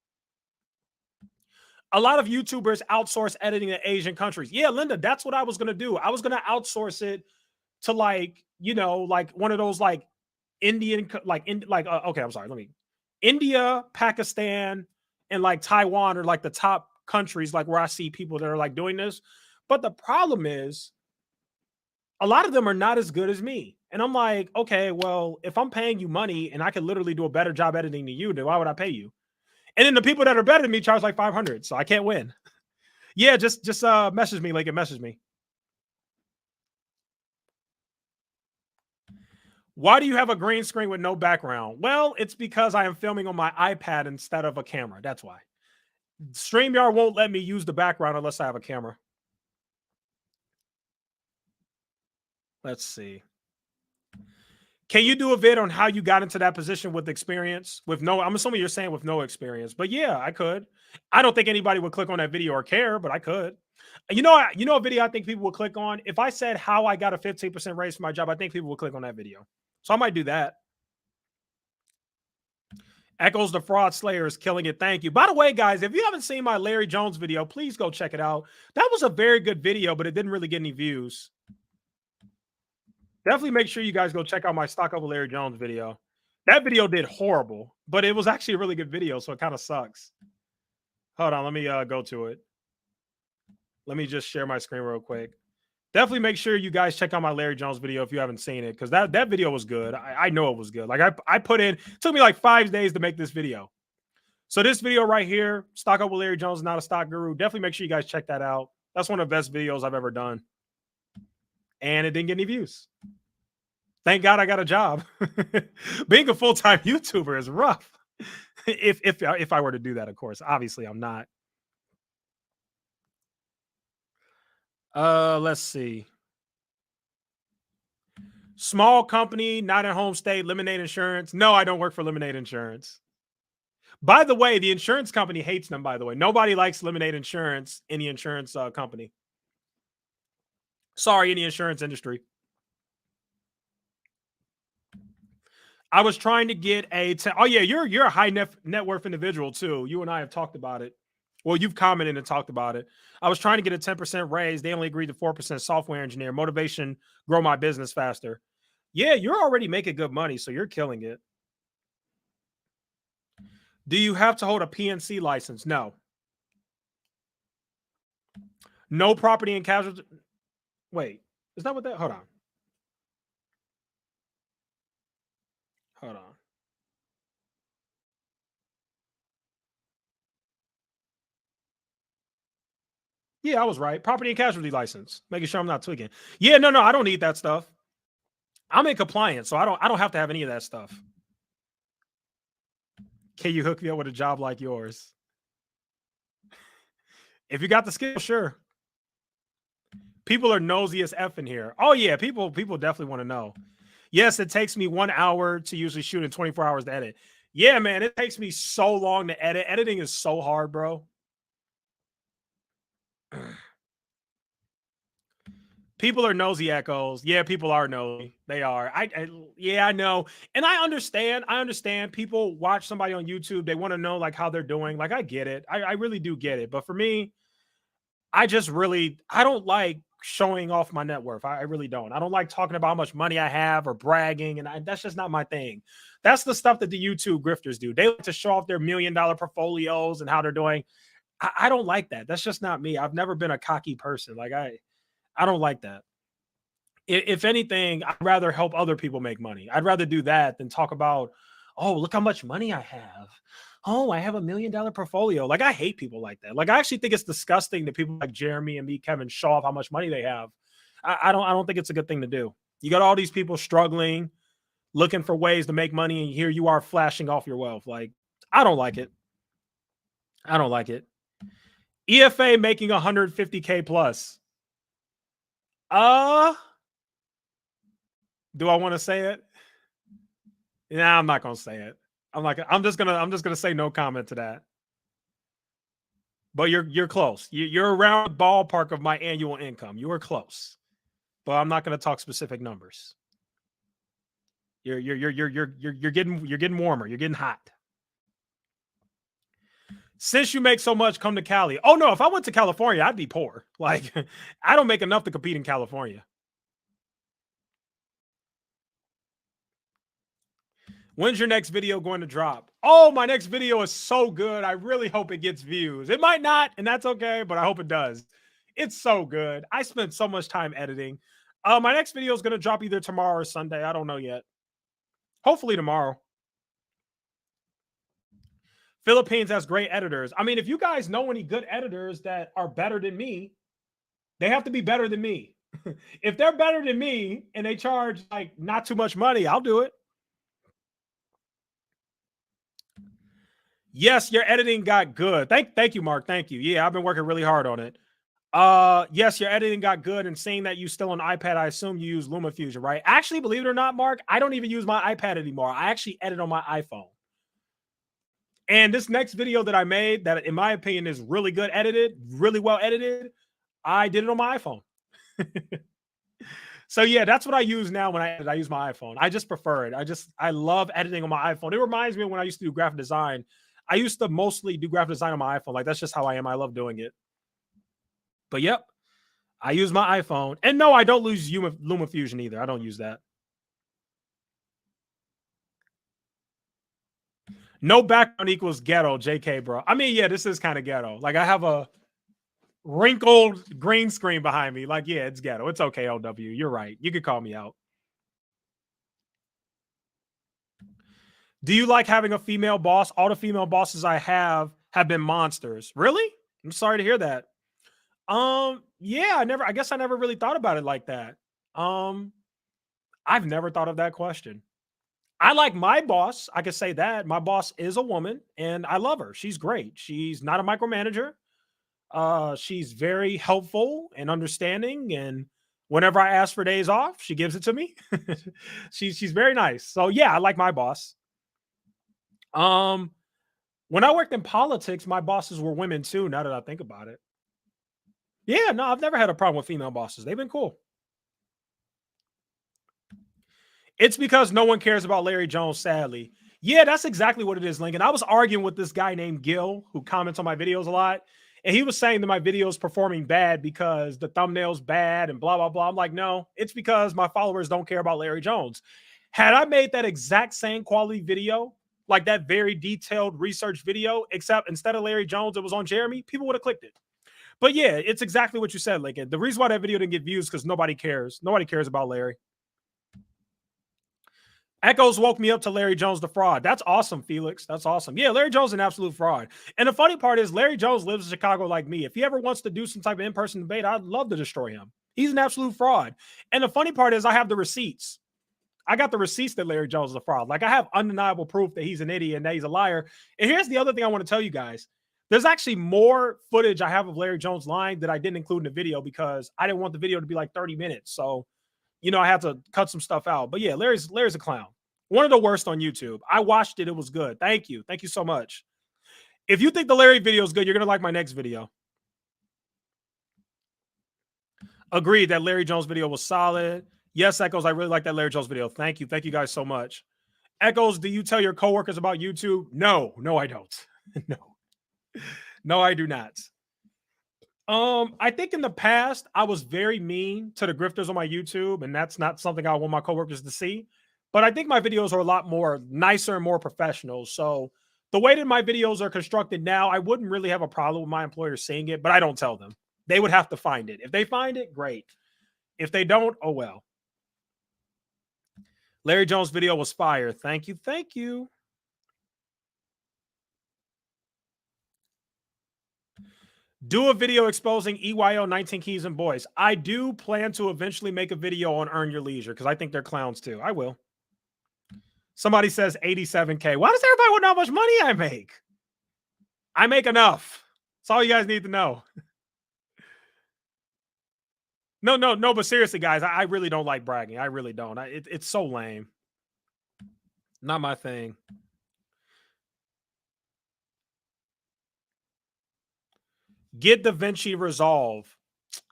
A lot of YouTubers outsource editing to Asian countries. Yeah, Linda, that's what I was gonna do. I was gonna outsource it to like, like one of those like Indian, okay, I'm sorry. India, Pakistan, and like Taiwan are like the top countries, like where I see people that are like doing this. But the problem is, a lot of them are not as good as me. And I'm like, okay, well, if I'm paying you money and I can literally do a better job editing than you, then why would I pay you? And then the people that are better than me charge like 500, so I can't win. Yeah, just message me, like it message me. Why do you have a green screen with no background? Well, it's because I am filming on my iPad instead of a camera. That's why. StreamYard won't let me use the background unless I have a camera. Let's see. Can you do a vid on how you got into that position with experience? With no, I'm assuming you're saying with no experience, but yeah, I could. I don't think anybody would click on that video or care, but I could. You know, a video I think people would click on. If I said how I got a 15% raise for my job, I think people would click on that video. So I might do that. Echoes the Fraud Slayer is killing it. Thank you. By the way, guys, if you haven't seen my Larry Jones video, please go check it out. That was a very good video, but it didn't really get any views. Definitely make sure you guys go check out my Stock Up with Larry Jones video. That video did horrible, but it was actually a really good video, so it kind of sucks. Hold on, let me go to it. Let me just share my screen real quick. Definitely make sure you guys check out my Larry Jones video if you haven't seen it, because that video was good. I know it was good. Like I put in, it took me like 5 days to make this video. So this video right here, Stock Up with Larry Jones, not a stock guru. Definitely make sure you guys check that out. That's one of the best videos I've ever done. And it didn't get any views. Thank God I got a job. Being a full-time YouTuber is rough. If I were to do that, of course. Obviously, I'm not. Let's see. Small company, not in home state, Lemonade Insurance. No, I don't work for Lemonade Insurance. By the way, the insurance company hates them, by the way. Nobody likes Lemonade Insurance in the insurance company. Sorry, in the insurance industry. I was trying to get oh yeah, you're a high net worth individual too. You and I have talked about it. Well, you've commented and talked about it. I was trying to get a 10% raise. They only agreed to 4% software engineer. Motivation, grow my business faster. Yeah, you're already making good money, so you're killing it. Do you have to hold a PNC license? No. No property and casualty. Wait, is that what that? Hold on. Hold on. Yeah, I was right. Property and casualty license. Making sure I'm not tweaking. Yeah, no, I don't need that stuff. I'm in compliance, so I don't have to have any of that stuff. Can you hook me up with a job like yours? If you got the skill, sure. People are nosy as F in here. Oh yeah, people definitely want to know. Yes, it takes me 1 hour to usually shoot and 24 hours to edit. Yeah, man, it takes me so long to edit. Editing is so hard, bro. People are nosy, Echoes. Yeah, people are nosy. They are. Yeah, I know. And I understand. I understand. People watch somebody on YouTube. They want to know like how they're doing. Like I get it. I really do get it. But for me, I don't like showing off my net worth. I really don't. I don't like talking about how much money I have or bragging. And that's just not my thing. That's the stuff that the YouTube grifters do. They like to show off their $1 million portfolios and how they're doing. I don't like that. That's just not me. I've never been a cocky person. Like I don't like that. If anything, I'd rather help other people make money. I'd rather do that than talk about, oh, look how much money I have. Oh, I have $1 million portfolio. Like, I hate people like that. Like, I actually think it's disgusting that people like Jeremy and me, Kevin, show off how much money they have. I don't think it's a good thing to do. You got all these people struggling, looking for ways to make money, and here you are flashing off your wealth. Like, I don't like it. I don't like it. EFA making 150K plus. Do I want to say it? Nah, I'm not gonna say it. I'm just gonna say no comment to that. But you're close. You're around the ballpark of my annual income. You are close. But I'm not gonna talk specific numbers. You're getting warmer. You're getting hot. Since you make so much, come to Cali. Oh no, if I went to California, I'd be poor. Like I don't make enough to compete in California. When's your next video going to drop? Oh, my next video is so good. I really hope it gets views. It might not, and that's okay, but I hope it does. It's so good. I spent so much time editing. My next video is going to drop either tomorrow or Sunday. I don't know yet. Hopefully tomorrow. Philippines has great editors. I mean, if you guys know any good editors that are better than me, they have to be better than me. If they're better than me and they charge like not too much money, I'll do it. Yes, your editing got good. Thank you, Mark. Thank you. Yeah, I've been working really hard on it. Yes, your editing got good, and seeing that you still on iPad, I assume you use LumaFusion, right? Actually, believe it or not, Mark, I don't even use my iPad anymore. I actually edit on my iPhone. And this next video that I made, that in my opinion is really good edited, really well edited, I did it on my iPhone. So yeah, that's what I use now when I edit. I use my iPhone. I just prefer it. I love editing on my iPhone. It reminds me of when I used to do graphic design. I used to mostly do graphic design on my iPhone. Like, that's just how I am. I love doing it. But yep, I use my iPhone. And no, I don't use LumaFusion either. I don't use that. No background equals ghetto, JK, bro. I mean, yeah, this is kind of ghetto. Like, I have a wrinkled green screen behind me. Like, yeah, it's ghetto. It's okay, LW. You're right. You could call me out. Do you like having a female boss? All the female bosses I have been monsters. Really? I'm sorry to hear that. Yeah, I guess I never really thought about it like that. I've never thought of that question. I like my boss. I could say that. My boss is a woman and I love her. She's great. She's not a micromanager. She's very helpful and understanding, and whenever I ask for days off, she gives it to me. She's very nice. So yeah, I like my boss. When I worked in politics, my bosses were women too, now that I think about it. Yeah, no, I've never had a problem with female bosses. They've been cool. It's because no one cares about Larry Jones, sadly. Yeah, that's exactly what it is, Lincoln. I was arguing with this guy named Gil, who comments on my videos a lot, and he was saying that my videos performing bad because the thumbnail's bad and blah, blah, blah. I'm like, no, it's because my followers don't care about Larry Jones. Had I made that exact same quality video, like that very detailed research video, except instead of Larry Jones, it was on Jeremy, people would have clicked it. But yeah, it's exactly what you said, Lincoln. The reason why that video didn't get views because nobody cares. Nobody cares about Larry. Echoes woke me up to Larry Jones, the fraud. That's awesome, Felix. That's awesome. Yeah, Larry Jones is an absolute fraud. And the funny part is Larry Jones lives in Chicago like me. If he ever wants to do some type of in-person debate, I'd love to destroy him. He's an absolute fraud. And the funny part is I have the receipts. I got the receipts that Larry Jones is a fraud. Like, I have undeniable proof that he's an idiot and that he's a liar. And here's the other thing I want to tell you guys. There's actually more footage I have of Larry Jones lying that I didn't include in the video because I didn't want the video to be like 30 minutes. So, I had to cut some stuff out. But yeah, Larry's a clown. One of the worst on YouTube. I watched it. It was good. Thank you. Thank you so much. If you think the Larry video is good, you're going to like my next video. Agreed that Larry Jones video was solid. Yes, Echoes, I really like that Larry Jones video. Thank you. Thank you guys so much. Echoes, do you tell your coworkers about YouTube? No, I don't. No, I do not. I think in the past, I was very mean to the grifters on my YouTube, and that's not something I want my coworkers to see. But I think my videos are a lot more nicer and more professional. So the way that my videos are constructed now, I wouldn't really have a problem with my employers seeing it, but I don't tell them. They would have to find it. If they find it, great. If they don't, oh well. Larry Jones' video was fire. Thank you. Thank you. Do a video exposing EYO 19 Keys and Boys. I do plan to eventually make a video on Earn Your Leisure because I think they're clowns too. I will. Somebody says 87K. Why does everybody want to know how much money I make? I make enough. That's all you guys need to know. No, but seriously, guys, I really don't like bragging. I really don't. It's so lame. Not my thing. Get DaVinci Resolve.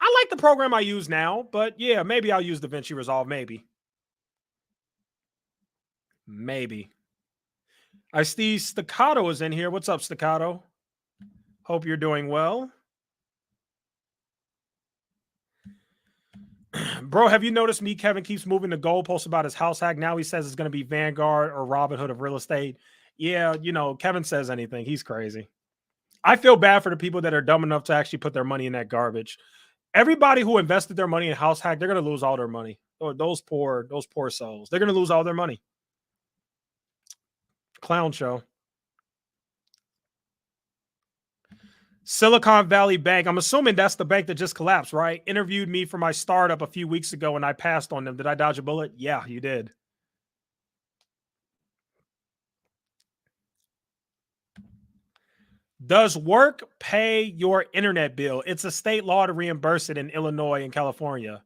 I like the program I use now, but yeah, maybe I'll use DaVinci Resolve. Maybe. I see Staccato is in here. What's up, Staccato? Hope you're doing well. Bro, have you noticed me? Kevin keeps moving the goalposts about his house hack. Now he says it's going to be Vanguard or Robinhood of real estate. Yeah, Kevin says anything. He's crazy. I feel bad for the people that are dumb enough to actually put their money in that garbage. Everybody who invested their money in house hack, they're going to lose all their money. Or those poor souls. They're going to lose all their money. Clown show. Silicon Valley Bank. I'm assuming that's the bank that just collapsed, right? Interviewed me for my startup a few weeks ago and I passed on them. Did I dodge a bullet? Yeah, you did. Does work pay your internet bill? It's a state law to reimburse it in Illinois and California.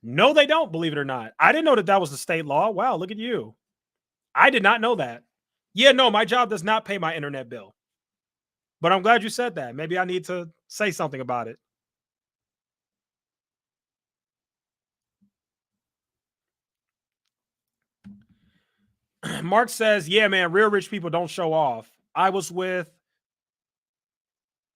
No, they don't, believe it or not. I didn't know that was the state law. Wow, look at you. I did not know that. Yeah, no, my job does not pay my internet bill. But I'm glad you said that. Maybe I need to say something about it. Mark says, yeah, man, real rich people don't show off. I was with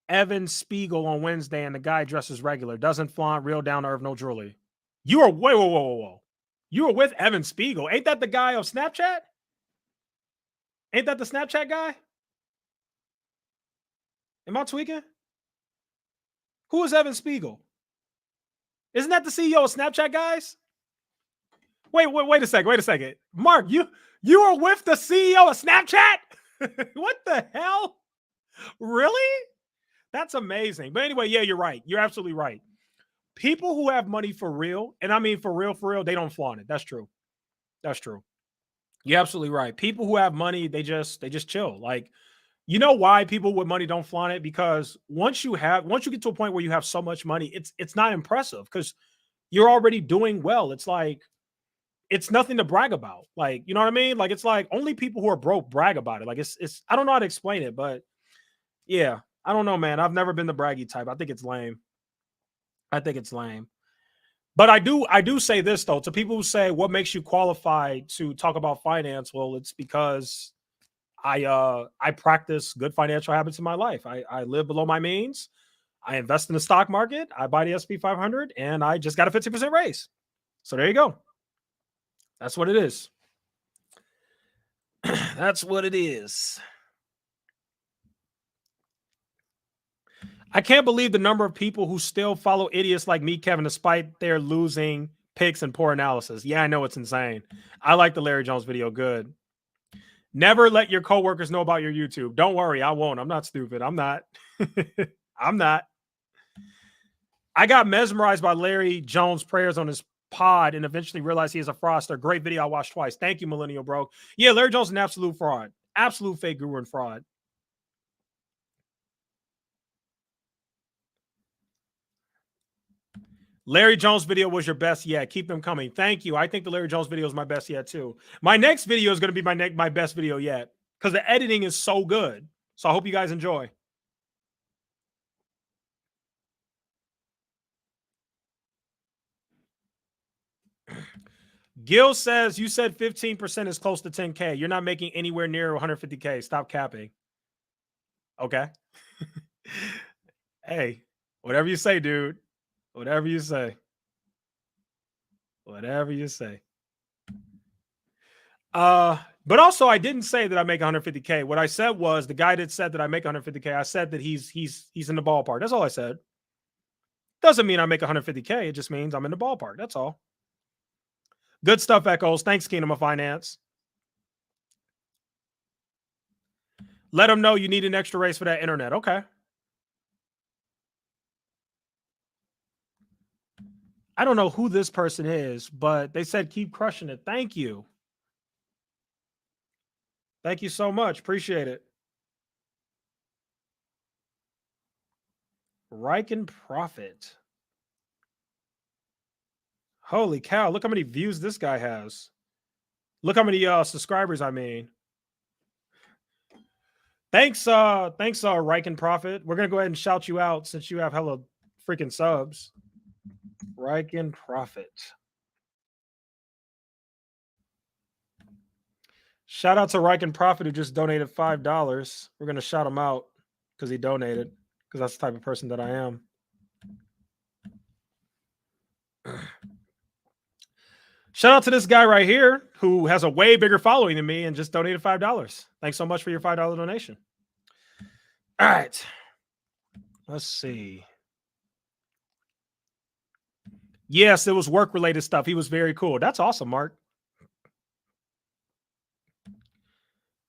Evan Spiegel on Wednesday, and the guy dresses regular, doesn't flaunt, real down to earth, no jewelry. You are whoa. You were with Evan Spiegel. Ain't that the guy of Snapchat? Ain't that the Snapchat guy? Am I tweaking? Who is Evan Spiegel? Isn't that the CEO of Snapchat, guys? Wait a second. Mark, you are with the CEO of Snapchat? What the hell? Really? That's amazing. But anyway, yeah, you're right. You're absolutely right. People who have money for real, and I mean for real, they don't flaunt it. That's true. You're absolutely right. People who have money, they just chill. Like, you know why people with money don't flaunt it? Because once you get to a point where you have so much money, it's not impressive because you're already doing well. It's like it's nothing to brag about. Like, you know what I mean? Like, it's like only people who are broke brag about it. Like, it's I don't know how to explain it, but yeah, I don't know, man. I've never been the braggy type. I think it's lame. But I do say this though, to people who say what makes you qualified to talk about finance. Well, it's because I practice good financial habits in my life. I live below my means. I invest in the stock market. I buy the SP 500, and I just got a 50% raise. So there you go. That's what it is. That's what it is. I can't believe the number of people who still follow idiots like me, Kevin, despite their losing picks and poor analysis. Yeah, I know, it's insane. I like the Larry Jones video. Good. Never let your coworkers know about your YouTube. Don't worry, I won't. I'm not stupid. I'm not. I'm not. I got mesmerized by Larry Jones' prayers on his pod and eventually realized he is a fraudster. Great video I watched twice. Thank you, Millennial Bro. Yeah, Larry Jones is an absolute fraud. Absolute fake guru and fraud. Larry Jones video was your best yet. Keep them coming. Thank you. I think the Larry Jones video is my best yet too. My next video is going to be my best video yet because the editing is so good. So I hope you guys enjoy. Gil says you said 15% is close to 10K. You're not making anywhere near 150K. Stop capping. Okay. Hey, whatever you say, dude. Whatever you say. Whatever you say. But also I didn't say that I make 150K. What I said was the guy that said that I make 150K, I said that he's in the ballpark. That's all I said. Doesn't mean I make 150K. It just means I'm in the ballpark. That's all. Good stuff, Echoes. Thanks, Kingdom of Finance. Let them know you need an extra raise for that internet. Okay. I don't know who this person is, but they said keep crushing it. Thank you. Thank you so much. Appreciate it. Riken Profit. Holy cow. Look how many views this guy has. Look how many subscribers, I mean. Thanks, Riken Profit. We're gonna go ahead and shout you out since you have hella freaking subs. Riken Profit. Shout out to Riken Profit who just donated $5. We're gonna shout him out because he donated, because that's the type of person that I am. Shout out to this guy right here who has a way bigger following than me and just donated $5. Thanks so much for your $5 donation. All right. Let's see. Yes, it was work-related stuff. He was very cool. That's awesome, Mark.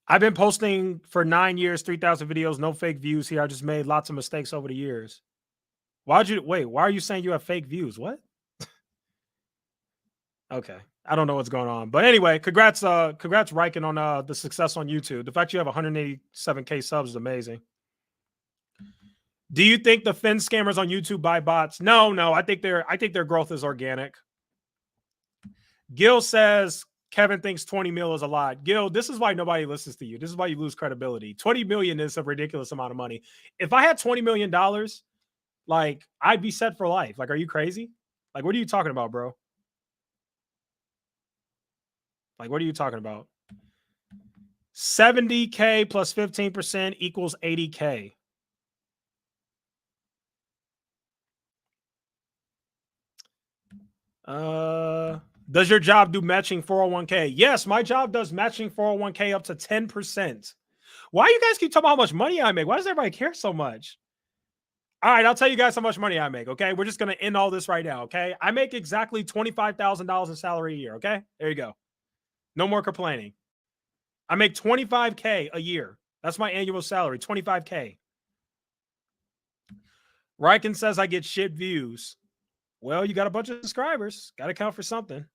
I've been posting for 9 years, 3,000 videos, no fake views here. I just made lots of mistakes over the years. Why are you saying you have fake views? What? Okay. I don't know what's going on. But anyway, congrats Riken on the success on YouTube. The fact you have 187K subs is amazing. Do you think the fin scammers on YouTube buy bots? No. I think their growth is organic. Gil says Kevin thinks 20 mil is a lot. Gil, this is why nobody listens to you. This is why you lose credibility. 20 million is a ridiculous amount of money. If I had $20 million, like, I'd be set for life. Like, are you crazy? Like, what are you talking about, bro? Like, what are you talking about? 70K plus 15% equals 80K. Does your job do matching 401k? Yes, my job does matching 401k up to 10%. Why you guys keep talking about how much money I make? Why does everybody care so much? All right, I'll tell you guys how much money I make, okay? We're just going to end all this right now, okay? I make exactly $25,000 in salary a year, okay? There you go. No more complaining. I make $25K a year. That's my annual salary, $25K. Riken says I get shit views. Well, you got a bunch of subscribers. Got to count for something.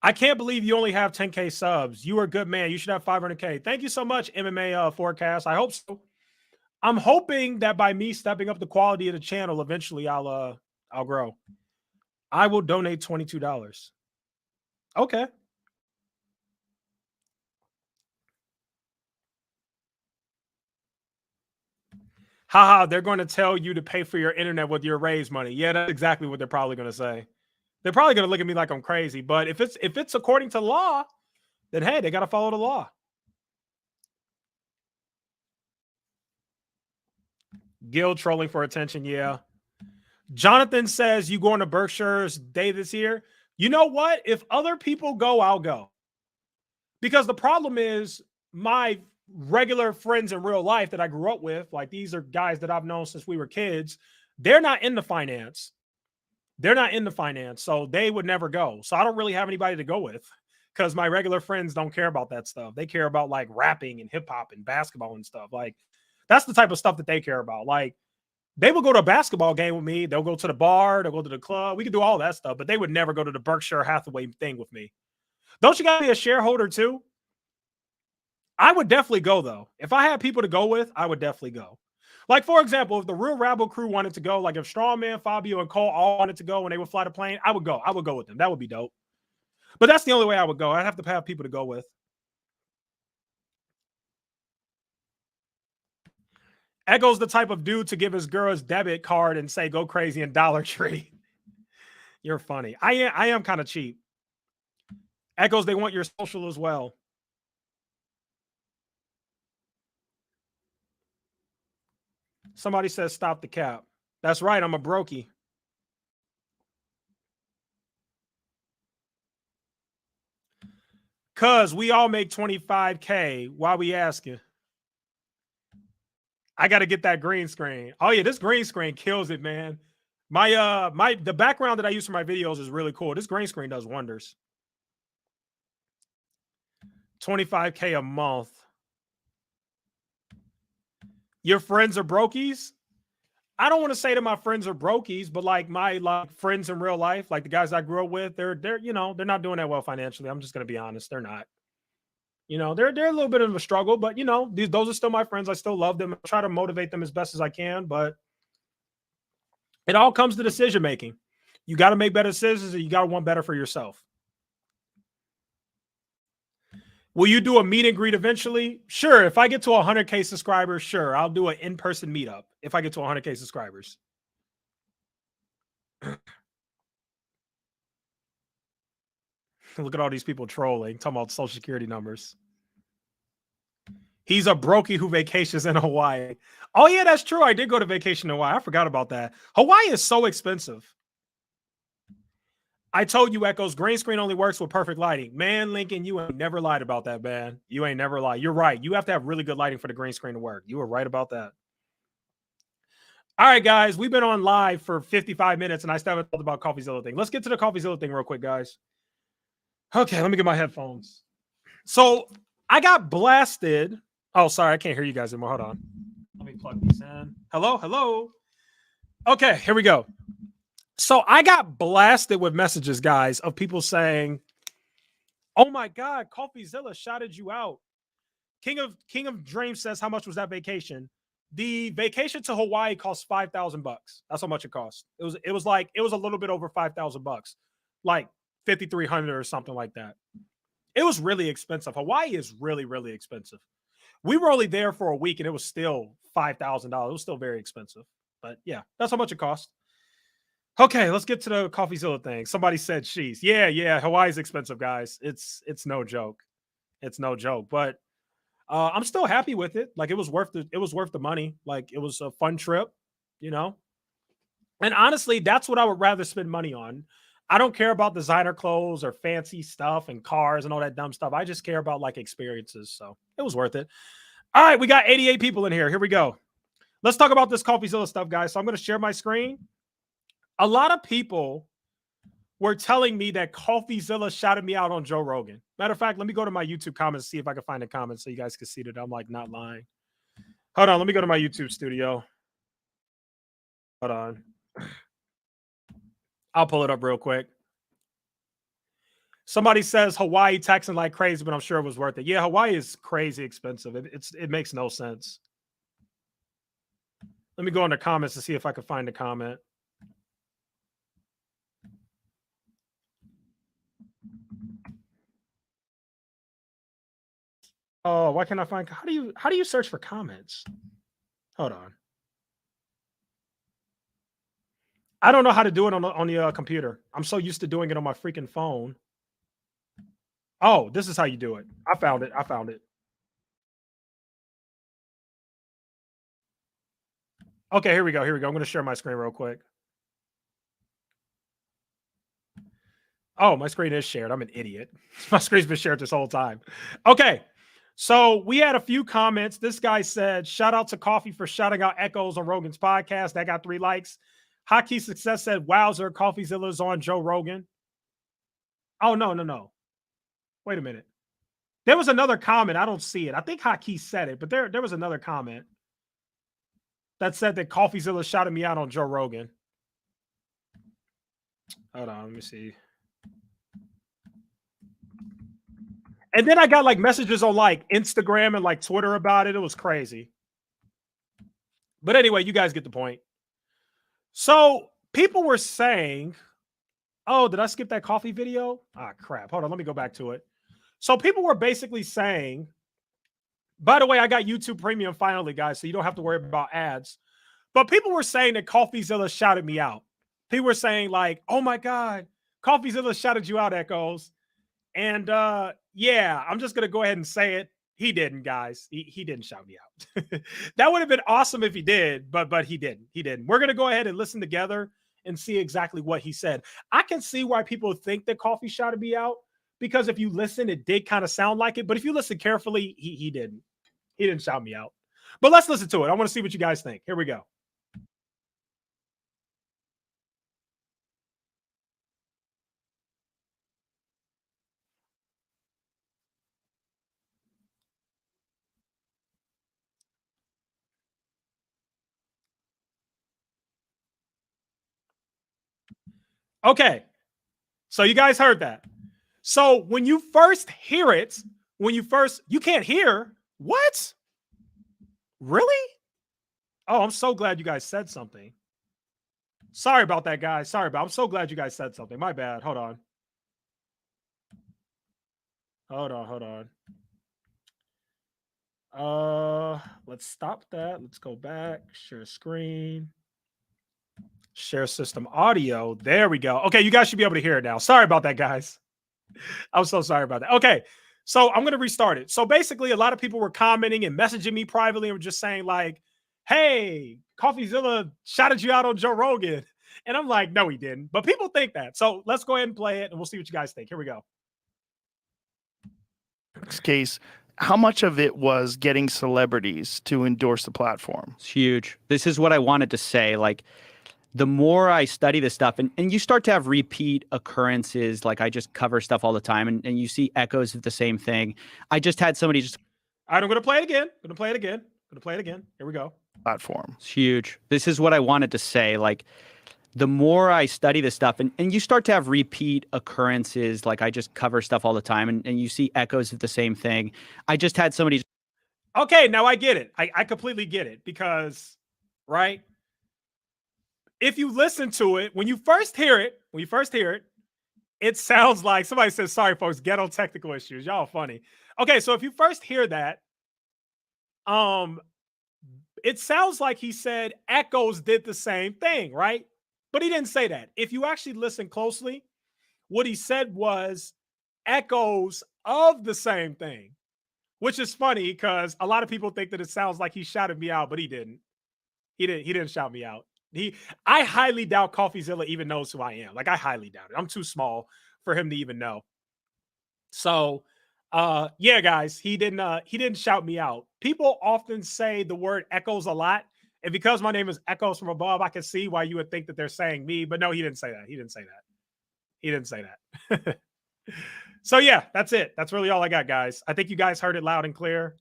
I can't believe you only have 10K subs. You are a good man. You should have 500K. Thank you so much, MMA Forecast. I hope so. I'm hoping that by me stepping up the quality of the channel, eventually I'll grow. I will donate $22. Okay. Haha, they're going to tell you to pay for your internet with your raise money. Yeah, that's exactly what they're probably going to say. They're probably going to look at me like I'm crazy. But if it's according to law, then hey, they got to follow the law. Gil trolling for attention. Yeah. Jonathan says you going to Berkshire's day this year. You know what? If other people go, I'll go. Because the problem is my regular friends in real life that I grew up with, like these are guys that I've known since we were kids. They're not into finance. So they would never go. So I don't really have anybody to go with because my regular friends don't care about that stuff. They care about like rapping and hip hop and basketball and stuff. Like that's the type of stuff that they care about. Like they will go to a basketball game with me. They'll go to the bar. They'll go to the club. We can do all that stuff, but they would never go to the Berkshire Hathaway thing with me. Don't you got to be a shareholder too? I would definitely go though. If I had people to go with, I would definitely go. Like, for example, if the Real Rabble crew wanted to go, like if Strongman, Fabio, and Cole all wanted to go and they would fly the plane, I would go. I would go with them. That would be dope. But that's the only way I would go. I'd have to have people to go with. Echo's the type of dude to give his girl his debit card and say, go crazy in Dollar Tree. You're funny. I am kind of cheap. Echoes, they want your social as well. Somebody says stop the cap. That's right. I'm a brokey. Cuz we all make 25K. Why we asking? I got to get that green screen. Oh yeah, this green screen kills it, man. The background that I use for my videos is really cool. This green screen does wonders. 25K a month. Your friends are brokies? I don't want to say that my friends are brokies, but like my friends in real life, like the guys I grew up with, they're not doing that well financially. I'm just gonna be honest, they're not. They're a little bit of a struggle, but those are still my friends. I still love them. I try to motivate them as best as I can, but it all comes to decision making. You got to make better decisions, and you got to want better for yourself. Will you do a meet and greet eventually? Sure. If I get to 100K subscribers, sure. I'll do an in-person meetup if I get to 100K subscribers. Look at all these people trolling, talking about social security numbers. He's a brokey who vacations in Hawaii. Oh, yeah, that's true. I did go to vacation in Hawaii. I forgot about that. Hawaii is so expensive. I told you, Echoes, green screen only works with perfect lighting. Man, Lincoln, you ain't never lied about that, man. You ain't never lied. You're right. You have to have really good lighting for the green screen to work. You were right about that. All right, guys, we've been on live for 55 minutes, and I still haven't talked about Coffeezilla thing. Let's get to the Coffeezilla thing real quick, guys. Okay, let me get my headphones. So I got blasted. Oh, sorry, I can't hear you guys anymore. Hold on. Let me plug these in. Hello, hello. Okay, here we go. So I got blasted with messages, guys, of people saying, "Oh my God, Coffeezilla shouted you out." King of Dreams says, "How much was that vacation?" The vacation to Hawaii cost $5,000. That's how much it cost. It was a little bit over $5,000, like 5,300 or something like that. It was really expensive. Hawaii is really, really expensive. We were only there for a week and it was still $5,000. It was still very expensive. But yeah, that's how much it cost. Okay, let's get to the Coffeezilla thing. Somebody said she's. Yeah, Hawaii's expensive, guys. It's no joke. It's no joke. But I'm still happy with it. Like it was worth the money. Like it was a fun trip, you know. And honestly, that's what I would rather spend money on. I don't care about designer clothes or fancy stuff and cars and all that dumb stuff. I just care about like experiences. So it was worth it. All right, we got 88 people in here. Here we go. Let's talk about this Coffeezilla stuff, guys. So I'm going to share my screen. A lot of people were telling me that Coffeezilla shouted me out on Joe Rogan. Matter of fact, let me go to my YouTube comments, see if I can find a comment so you guys can see that I'm like not lying. Hold on, let me go to my YouTube studio. Hold on. I'll pull it up real quick. Somebody says Hawaii taxing like crazy, but I'm sure it was worth it. Yeah, Hawaii is crazy expensive. It makes no sense. Let me go in the comments to see if I can find a comment. Oh, why can't I find? How do you search for comments? Hold on. I don't know how to do it on the computer. I'm so used to doing it on my freaking phone. Oh, this is how you do it. I found it. Okay, here we go. I'm going to share my screen real quick. Oh, my screen is shared. I'm an idiot. My screen's been shared this whole time. Okay. So we had a few comments. This guy said, "Shout out to Coffee for shouting out Echoes on Rogan's podcast." That got 3 likes. Hockey Success said, "Wowzer, Coffeezilla's on Joe Rogan." Oh, no. Wait a minute. There was another comment. I don't see it. I think Hockey said it, but there was another comment that said that Coffeezilla shouted me out on Joe Rogan. Hold on, let me see. And then I got like messages on like Instagram and like Twitter about it. It was crazy. But anyway, you guys get the point. So people were saying, "Oh, did I skip that coffee video?" Ah, crap. Hold on, let me go back to it. So people were basically saying, by the way, I got YouTube Premium finally, guys, so you don't have to worry about ads. But people were saying that Coffeezilla shouted me out. People were saying like, "Oh my God, Coffeezilla shouted you out, Echoes." And yeah, I'm just gonna go ahead and say it. He didn't, guys. He didn't shout me out. That would have been awesome if he did, but he didn't. He didn't. We're gonna go ahead and listen together and see exactly what he said. I can see why people think that Coffee shouted me out because if you listen, it did kind of sound like it. But if you listen carefully, he didn't. He didn't shout me out. But let's listen to it. I want to see what you guys think. Here we go. Okay. So you guys heard that. So when you first hear it, you can't hear what? Really? Oh, I'm so glad you guys said something. Sorry about that, guys. I'm so glad you guys said something. My bad. Hold on. Let's stop that. Let's go back. Share screen. Share system audio. There we go. Okay, you guys should be able to hear it now. Sorry about that, guys. I'm so sorry about that. Okay, so I'm going to restart it. So basically, a lot of people were commenting and messaging me privately and were just saying like, "Hey, Coffeezilla shouted you out on Joe Rogan." And I'm like, no, he didn't. But people think that. So let's go ahead and play it and we'll see what you guys think. Here we go. Case, how much of it was getting celebrities to endorse the platform? It's huge. This is what I wanted to say. Like, the more I study this stuff, and you start to have repeat occurrences, like I just cover stuff all the time, and you see echoes of the same thing. I just had somebody just... All right, I'm going to play it again. Here we go. Platform. It's huge. This is what I wanted to say. Like, the more I study this stuff, and you start to have repeat occurrences, like I just cover stuff all the time, and you see echoes of the same thing. I just had somebody... Okay, now I get it. I completely get it because, right? If you listen to it, when you first hear it, it sounds like somebody says, sorry, folks, ghetto technical issues. Y'all funny. Okay, so if you first hear that, it sounds like he said echoes did the same thing, right? But he didn't say that. If you actually listen closely, what he said was echoes of the same thing, which is funny because a lot of people think that it sounds like he shouted me out, but he didn't. He didn't shout me out. I highly doubt Coffeezilla even knows who I am. Like, I highly doubt it. I'm too small for him to even know. So, yeah, guys, he didn't shout me out. People often say the word echoes a lot. And because my name is Echoes from Above, I can see why you would think that they're saying me. But no, he didn't say that. He didn't say that. So, yeah, that's it. That's really all I got, guys. I think you guys heard it loud and clear.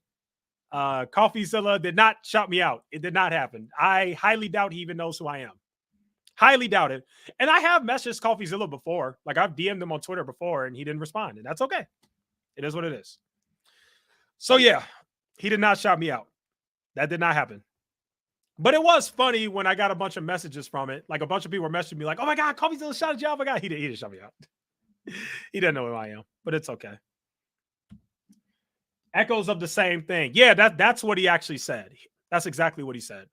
Coffeezilla did not shout me out. It did not happen. I highly doubt he even knows who I am. Highly doubt it. And I have messaged Coffeezilla before. Like, I've DM'd him on Twitter before and he didn't respond. And that's okay. It is what it is. So, yeah, he did not shout me out. That did not happen. But it was funny when I got a bunch of messages from it. Like, a bunch of people were messaging me like, oh my God, Coffeezilla shouted you out. Oh my God, he didn't shout me out. He didn't know who I am, but it's okay. Echoes of the same thing. Yeah, that's what he actually said. That's exactly what he said.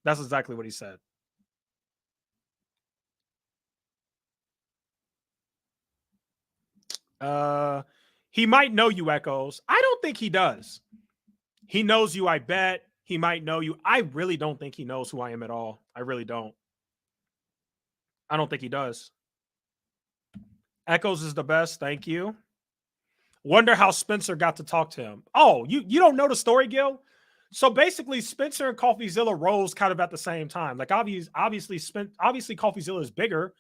That's exactly what he said. He might know you, Echoes. I don't think he does. He knows you, I bet. He might know you. I really don't think he knows who I am at all. I really don't. I don't think he does. Echoes is the best. Thank you. Wonder how Spencer got to talk to him. Oh, you don't know the story, Gil? So basically, Spencer and Coffeezilla rose kind of at the same time. Like, obviously, Coffeezilla is bigger,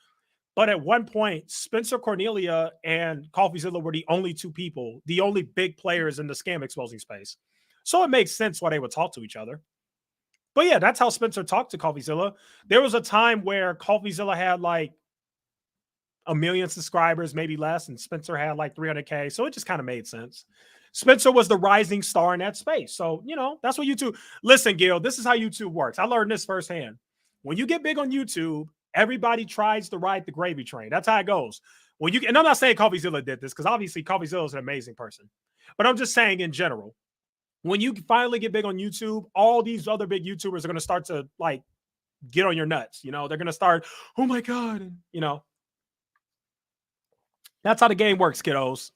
but at one point, Spencer Cornelia and Coffeezilla were the only two people, the only big players in the scam exposing space. So it makes sense why they would talk to each other. But yeah, that's how Spencer talked to Coffeezilla. There was a time where Coffeezilla had like 1 million subscribers, maybe less, and Spencer had like 300K. So it just kind of made sense. Spencer was the rising star in that space. So, you know, that's what YouTube... Listen, Gil, this is how YouTube works. I learned this firsthand. When you get big on YouTube, everybody tries to ride the gravy train. That's how it goes. When you... And I'm not saying Coffeezilla did this, because obviously Coffeezilla is an amazing person. But I'm just saying in general, when you finally get big on YouTube, all these other big YouTubers are going to start to, like, get on your nuts. You know, they're going to start, oh my God, you know. That's how the game works, kiddos.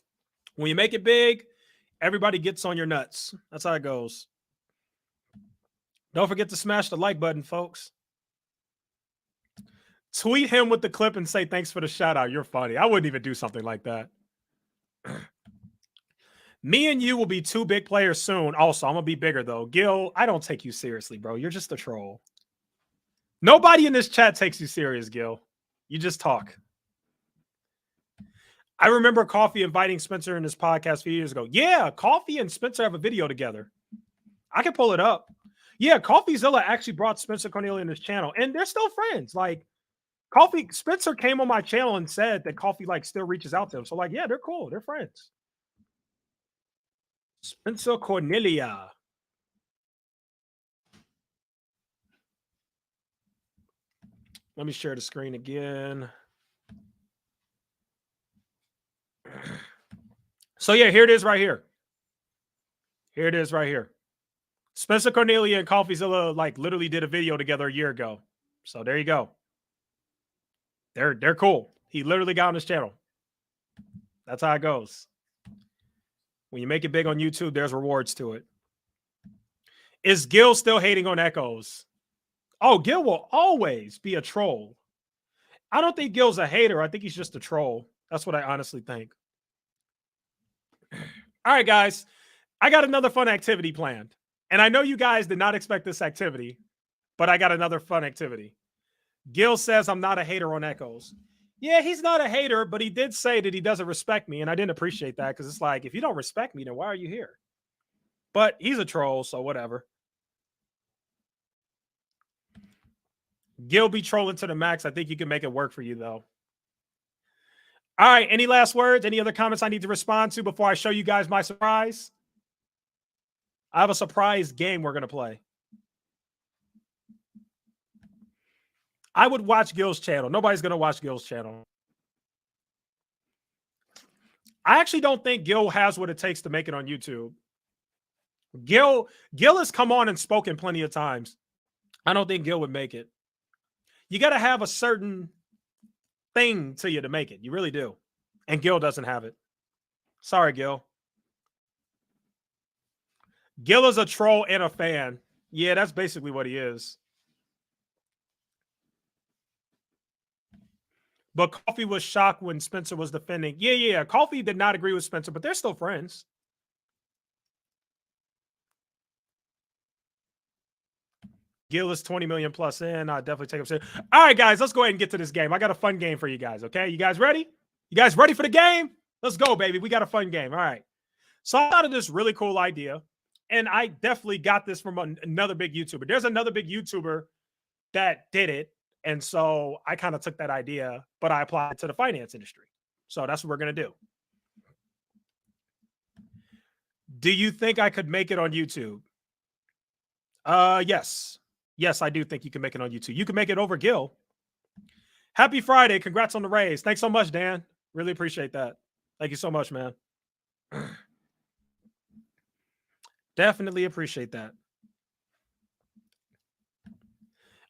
When you make it big, everybody gets on your nuts. That's how it goes. Don't forget to smash the like button, folks. Tweet him with the clip and say, thanks for the shout out. You're funny. I wouldn't even do something like that. Me and you will be two big players soon. Also, I'm going to be bigger, though. Gil, I don't take you seriously, bro. You're just a troll. Nobody in this chat takes you serious, Gil. You just talk. I remember Coffee inviting Spencer in his podcast a few years ago. Yeah, Coffee and Spencer have a video together. I can pull it up. Yeah, Coffeezilla actually brought Spencer Cornelia in his channel, and they're still friends. Like, Spencer came on my channel and said that Coffee, like, still reaches out to him. So, like, yeah, they're cool. They're friends. Spencer Cornelia. Let me share the screen again. So, yeah, here it is right here. Here it is right here. Spencer Cornelia and Coffeezilla, like, literally did a video together a year ago. So there you go. They're cool. He literally got on his channel. That's how it goes. When you make it big on YouTube, there's rewards to it. Is Gil still hating on Echoes? Oh, Gil will always be a troll. I don't think Gil's a hater. I think he's just a troll. That's what I honestly think. All right, guys. I got another fun activity planned. And I know you guys did not expect this activity, but I got another fun activity. Gil says I'm not a hater on Echoes. Yeah, he's not a hater, but he did say that he doesn't respect me. And I didn't appreciate that because it's like, if you don't respect me, then why are you here? But he's a troll, so whatever. Gil be trolling to the max. I think you can make it work for you, though. All right. Any last words? Any other comments I need to respond to before I show you guys my surprise? I have a surprise game we're going to play. I would watch Gil's channel. Nobody's going to watch Gil's channel. I actually don't think Gil has what it takes to make it on YouTube. Gil has come on and spoken plenty of times. I don't think Gil would make it. You got to have a certain thing to you to make it. You really do. And Gil doesn't have it. Sorry, Gil. Gil is a troll and a fan. Yeah, that's basically what he is. But Coffee was shocked when Spencer was defending. Yeah. Coffee did not agree with Spencer, but they're still friends. Gil is 20 million plus in. I'll definitely take him serious. All right, guys, let's go ahead and get to this game. I got a fun game for you guys, okay? You guys ready? You guys ready for the game? Let's go, baby. We got a fun game. All right. So I thought of this really cool idea, and I definitely got this from another big YouTuber. There's another big YouTuber that did it, and so I kind of took that idea, but I applied it to the finance industry. So that's what we're going to do. Do you think I could make it on YouTube? Yes. Yes, I do think you can make it on YouTube. You can make it over Gil. Happy Friday. Congrats on the raise. Thanks so much, Dan. Really appreciate that. Thank you so much, man. Definitely appreciate that.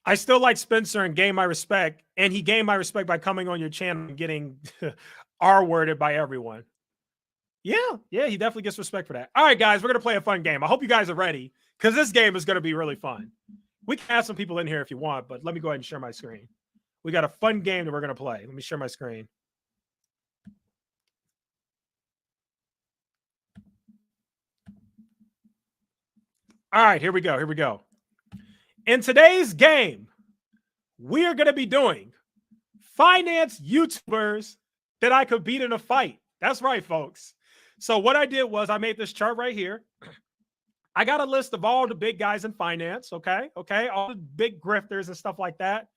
I still like Spencer and gain my respect. And he gained my respect by coming on your channel and getting R-worded by everyone. Yeah, he definitely gets respect for that. All right, guys, we're going to play a fun game. I hope you guys are ready because this game is going to be really fun. We can have some people in here if you want, but let me go ahead and share my screen. We got a fun game that we're going to play. Let me share my screen. All right, here we go. Here we go. In today's game, we are going to be doing finance YouTubers that I could beat in a fight. That's right, folks. So what I did was I made this chart right here. I got a list of all the big guys in finance, okay? All the big grifters and stuff like that.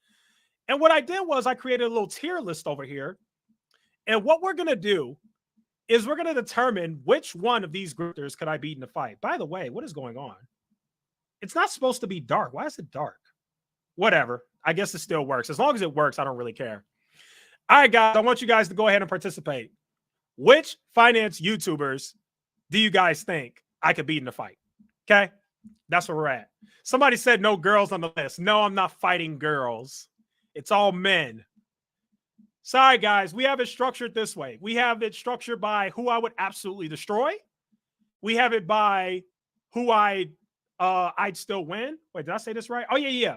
And what I did was I created a little tier list over here. And what we're going to do is we're going to determine which one of these grifters could I beat in a fight. By the way, what is going on? It's not supposed to be dark. Why is it dark? Whatever. I guess it still works. As long as it works, I don't really care. All right, guys, I want you guys to go ahead and participate. Which finance YouTubers do you guys think I could beat in a fight? Okay, that's where we're at. Somebody said no girls on the list. No, I'm not fighting girls. It's all men. Sorry, guys. We have it structured this way. We have it structured by who I would absolutely destroy. We have it by who I'd still win. Wait, did I say this right? Oh, yeah.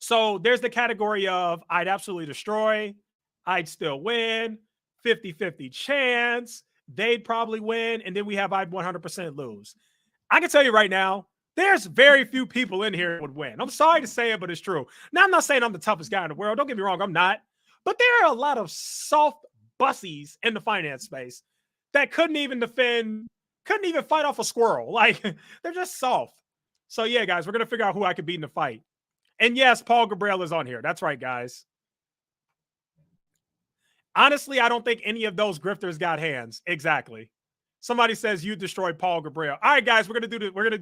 So there's the category of I'd absolutely destroy, I'd still win, 50-50 chance, they'd probably win, and then we have I'd 100% lose. I can tell you right now, there's very few people in here that would win. I'm sorry to say it, but it's true. Now, I'm not saying I'm the toughest guy in the world. Don't get me wrong, I'm not. But there are a lot of soft bussies in the finance space that couldn't even fight off a squirrel. Like, they're just soft. So, yeah, guys, we're going to figure out who I could beat in a fight. And, yes, Paul Gabriel is on here. That's right, guys. Honestly, I don't think any of those grifters got hands. Exactly. Somebody says you destroyed Paul Gabriel. All right, guys, we're gonna do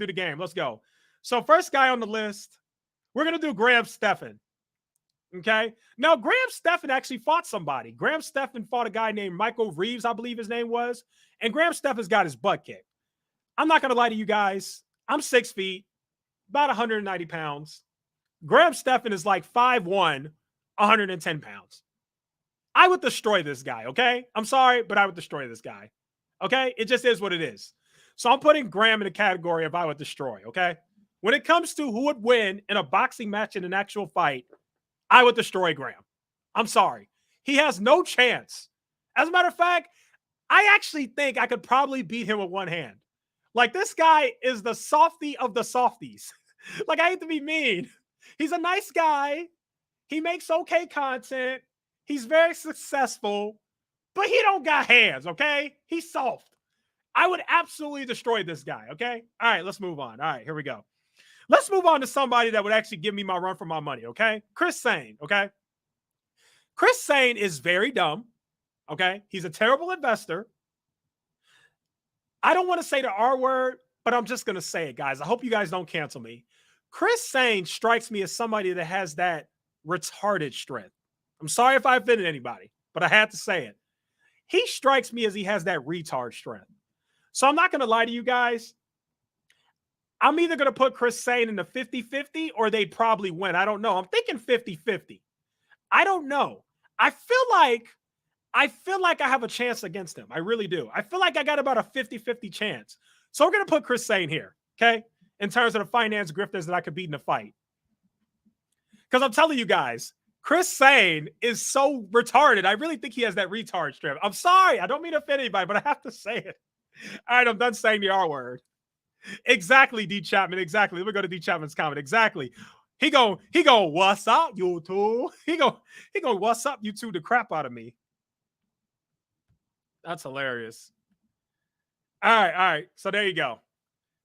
the game. Let's go. So first guy on the list, we're gonna do Graham Stephan. Okay. Now Graham Stephan actually fought somebody. Graham Stephan fought a guy named Michael Reeves, I believe his name was, and Graham Stephan's got his butt kicked. I'm not gonna lie to you guys. I'm 6 feet, about 190 pounds. Graham Stephan is like 5'1", 110 pounds. I would destroy this guy. Okay. I'm sorry, but I would destroy this guy. Okay, it just is what it is. So I'm putting Graham in the category of I would destroy, okay? When it comes to who would win in a boxing match in an actual fight, I would destroy Graham. I'm sorry. He has no chance. As a matter of fact, I actually think I could probably beat him with one hand. Like, this guy is the softie of the softies. Like, I hate to be mean. He's a nice guy. He makes okay content. He's very successful, but he don't got hands, okay? He's soft. I would absolutely destroy this guy, okay? All right, let's move on. All right, here we go. Let's move on to somebody that would actually give me my run for my money, okay? Chris Sane, okay? Chris Sane is very dumb, okay? He's a terrible investor. I don't want to say the R word, but I'm just going to say it, guys. I hope you guys don't cancel me. Chris Sane strikes me as somebody that has that retarded strength. I'm sorry if I offended anybody, but I had to say it. He strikes me as he has that retard strength. So I'm not going to lie to you guys. I'm either going to put Chris Sane in the 50-50 or they'd probably win. I don't know. I'm thinking 50-50. I don't know. I feel like I have a chance against him. I really do. I feel like I got about a 50-50 chance. So we're going to put Chris Sane here, okay? In terms of the finance grifters that I could beat in a fight. Because I'm telling you guys, Chris Sane is so retarded. I really think he has that retard strip. I'm sorry. I don't mean to offend anybody, but I have to say it. All right, I'm done saying the R word. Exactly, D. Chapman. Exactly. Let me go to D. Chapman's comment. Exactly. He go, what's up, YouTube? He go, what's up, YouTube, the crap out of me. That's hilarious. All right. So there you go.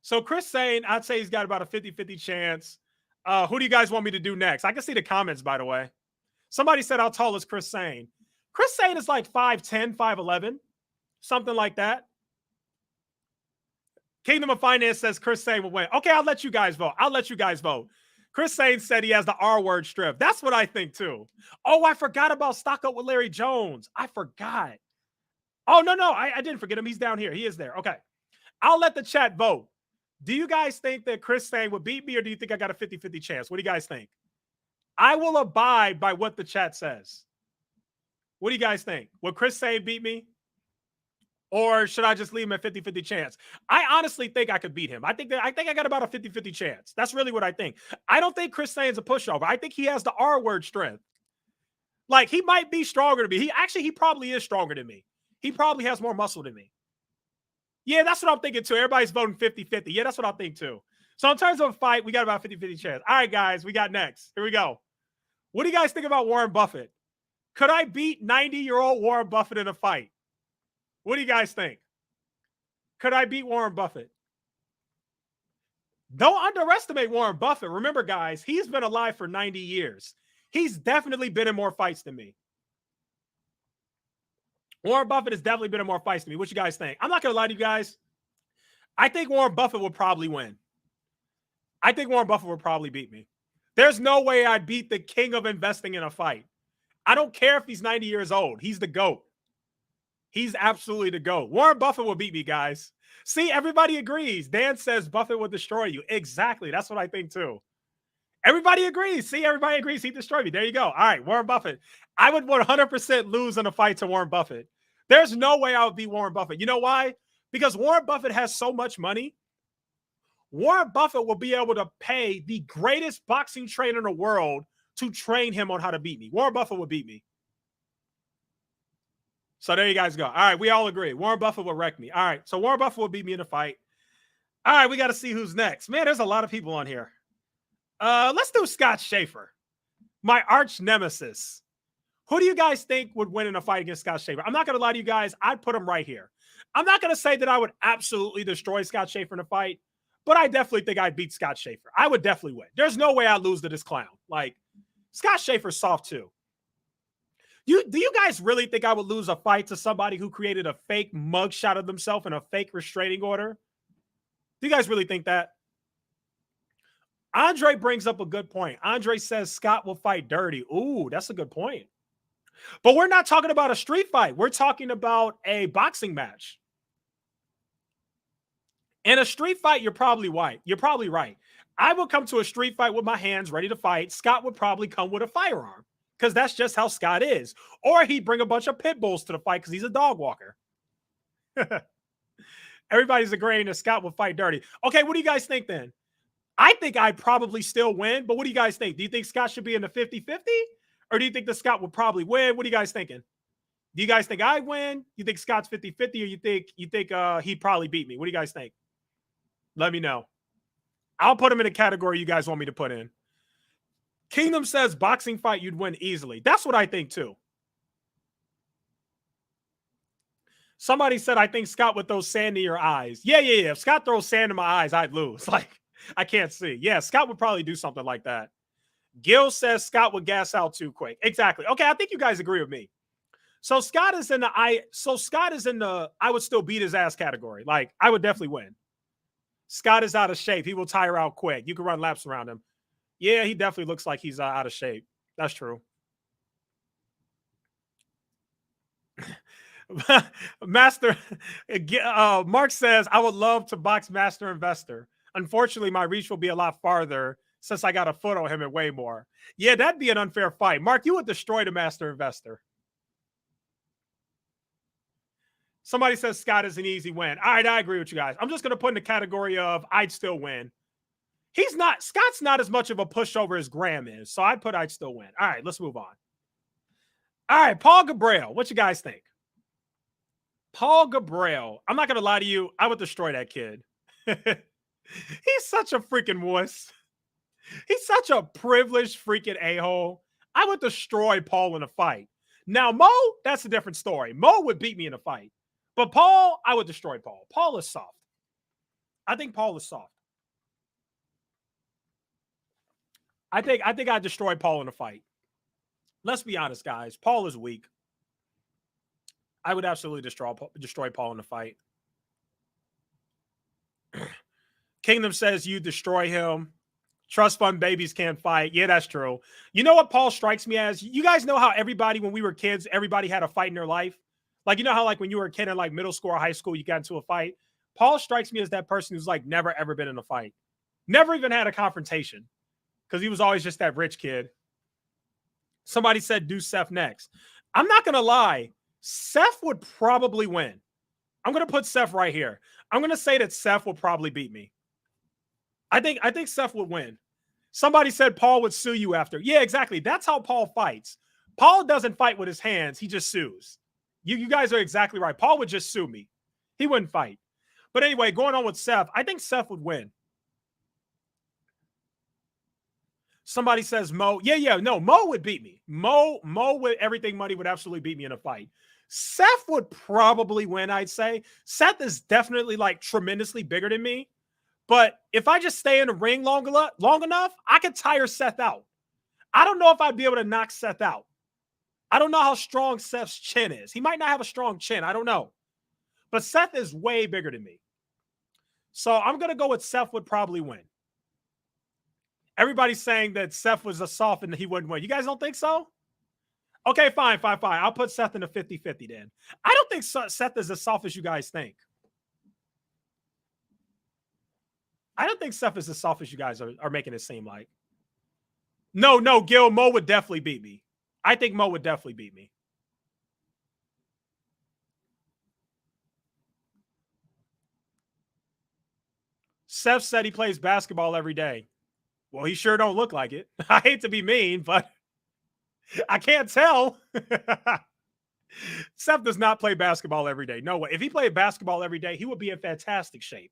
So Chris Sane, I'd say he's got about a 50-50 chance. Who do you guys want me to do next? I can see the comments, by the way. Somebody said, how tall is Chris Sane? Chris Sane is like 5'10", 5'11", something like that. Kingdom of Finance says Chris Sane will win. Okay, I'll let you guys vote. Chris Sane said he has the R word strip. That's what I think too. Oh, I forgot about Stock Up with Larry Jones. I forgot. Oh, no, I didn't forget him. He's down here. He is there. Okay. I'll let the chat vote. Do you guys think that Chris Sane would beat me, or do you think I got a 50-50 chance? What do you guys think? I will abide by what the chat says. What do you guys think? Would Chris Sane beat me? Or should I just leave him at 50-50 chance? I honestly think I could beat him. I think I got about a 50-50 chance. That's really what I think. I don't think Chris Sane's a pushover. I think he has the R word strength. Like, he might be stronger than me. He probably is stronger than me. He probably has more muscle than me. Yeah, that's what I'm thinking too. Everybody's voting 50-50. Yeah, that's what I think too. So in terms of a fight, we got about 50-50 chance. All right, guys, we got next. Here we go. What do you guys think about Warren Buffett? Could I beat 90-year-old Warren Buffett in a fight? What do you guys think? Could I beat Warren Buffett? Don't underestimate Warren Buffett. Remember, guys, he's been alive for 90 years. He's definitely been in more fights than me. Warren Buffett has definitely been in more fights than me. What you guys think? I'm not going to lie to you guys. I think Warren Buffett would probably win. I think Warren Buffett would probably beat me. There's no way I'd beat the king of investing in a fight. I don't care if he's 90 years old. He's the GOAT. He's absolutely the GOAT. Warren Buffett will beat me, guys. See, everybody agrees. Dan says Buffett will destroy you. Exactly. That's what I think too. Everybody agrees. See, everybody agrees he destroyed me. There you go. All right, Warren Buffett. I would 100% lose in a fight to Warren Buffett. There's no way I would beat Warren Buffett. You know why? Because Warren Buffett has so much money. Warren Buffett will be able to pay the greatest boxing trainer in the world to train him on how to beat me. Warren Buffett would beat me. So there you guys go. All right, we all agree. Warren Buffett will wreck me. All right, so Warren Buffett will beat me in a fight. All right, we got to see who's next. Man, there's a lot of people on here. Let's do Scott Schaefer, my arch nemesis. Who do you guys think would win in a fight against Scott Schaefer? I'm not going to lie to you guys. I'd put him right here. I'm not going to say that I would absolutely destroy Scott Schaefer in a fight, but I definitely think I'd beat Scott Schaefer. I would definitely win. There's no way I'd lose to this clown. Like, Scott Schaefer's soft too. Do you guys really think I would lose a fight to somebody who created a fake mugshot of themselves and a fake restraining order? Do you guys really think that? Andre brings up a good point. Andre says Scott will fight dirty. Ooh, that's a good point. But we're not talking about a street fight. We're talking about a boxing match. In a street fight, you're probably right. You're probably right. I would come to a street fight with my hands ready to fight. Scott would probably come with a firearm because that's just how Scott is. Or he'd bring a bunch of pit bulls to the fight because he's a dog walker. Everybody's agreeing that Scott will fight dirty. Okay, what do you guys think then? I think I'd probably still win, but what do you guys think? Do you think Scott should be in the 50-50? Or do you think that Scott would probably win? What are you guys thinking? Do you guys think I win? You think Scott's 50-50, or you think he'd probably beat me? What do you guys think? Let me know. I'll put him in a category you guys want me to put in. Kingdom says boxing fight you'd win easily. That's what I think too. Somebody said, I think Scott would throw sand in your eyes. Yeah. If Scott throws sand in my eyes, I'd lose. Like, I can't see. Yeah, Scott would probably do something like that. Gil says Scott would gas out too quick. Exactly. Okay, I think you guys agree with me. So Scott is in the I would still beat his ass category. Like, I would definitely win. Scott is out of shape. He will tire out quick. You can run laps around him. Yeah, he definitely looks like he's out of shape. That's true. Master Mark says, I would love to box Master Investor. Unfortunately, my reach will be a lot farther since I got a foot on him and way more. Yeah, that'd be an unfair fight. Mark, you would destroy the Master Investor. Somebody says Scott is an easy win. All right, I agree with you guys. I'm just going to put in the category of I'd still win. Scott's not as much of a pushover as Graham is, so I'd put I'd still win. All right, let's move on. All right, Paul Gabriel, what you guys think? Paul Gabriel, I'm not going to lie to you. I would destroy that kid. He's such a freaking wuss. He's such a privileged freaking a-hole. I would destroy Paul in a fight. Now, Mo, that's a different story. Mo would beat me in a fight. But Paul, I would destroy Paul. Paul is soft. I think Paul is soft. I think I'd destroy Paul in a fight. Let's be honest, guys. Paul is weak. I would absolutely destroy Paul in a fight. Kingdom says you destroy him. Trust fund babies can't fight. Yeah, that's true. You know what Paul strikes me as? You guys know how everybody, when we were kids, everybody had a fight in their life? Like, you know how like when you were a kid in like middle school or high school, you got into a fight? Paul strikes me as that person who's like never, ever been in a fight. Never even had a confrontation because he was always just that rich kid. Somebody said do Seth next. I'm not going to lie. Seth would probably win. I'm going to put Seth right here. I'm going to say that Seth will probably beat me. I think Seth would win. Somebody said Paul would sue you after. Yeah, exactly. That's how Paul fights. Paul doesn't fight with his hands. He just sues. You guys are exactly right. Paul would just sue me. He wouldn't fight. But anyway, going on with Seth, I think Seth would win. Somebody says Mo. Yeah. No, Mo would beat me. Mo with everything money would absolutely beat me in a fight. Seth would probably win, I'd say. Seth is definitely like tremendously bigger than me. But if I just stay in the ring long enough, I could tire Seth out. I don't know if I'd be able to knock Seth out. I don't know how strong Seth's chin is. He might not have a strong chin. I don't know. But Seth is way bigger than me. So I'm going to go with Seth would probably win. Everybody's saying that Seth was a soft and he wouldn't win. You guys don't think so? Okay, fine. I'll put Seth in the 50-50 then. I don't think Seth is as soft as you guys think. I don't think Seth is as soft as you guys are making it seem like. No, Gil, Mo would definitely beat me. I think Mo would definitely beat me. Seth said he plays basketball every day. Well, he sure don't look like it. I hate to be mean, but I can't tell. Seth does not play basketball every day. No way. If he played basketball every day, he would be in fantastic shape.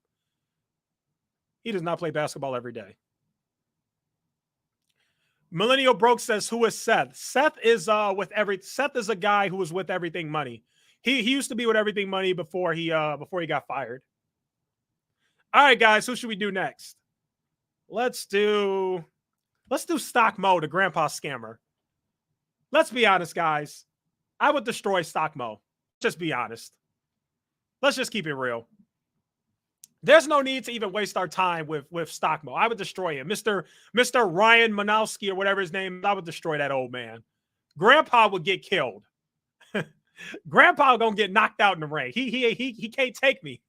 He does not play basketball every day. Millennial Broke says, who is Seth? Seth is Seth is a guy who was with Everything Money. He used to be with Everything Money before he got fired. All right, guys, who should we do next? Let's do Stock Mo, the grandpa scammer. Let's be honest, guys. I would destroy Stock Mo. Just be honest. Let's just keep it real. There's no need to even waste our time with Stock Mo. I would destroy him. Mr. Ryan Manowski or whatever his name is, I would destroy that old man. Grandpa would get killed. Grandpa gonna get knocked out in the ring. He can't take me.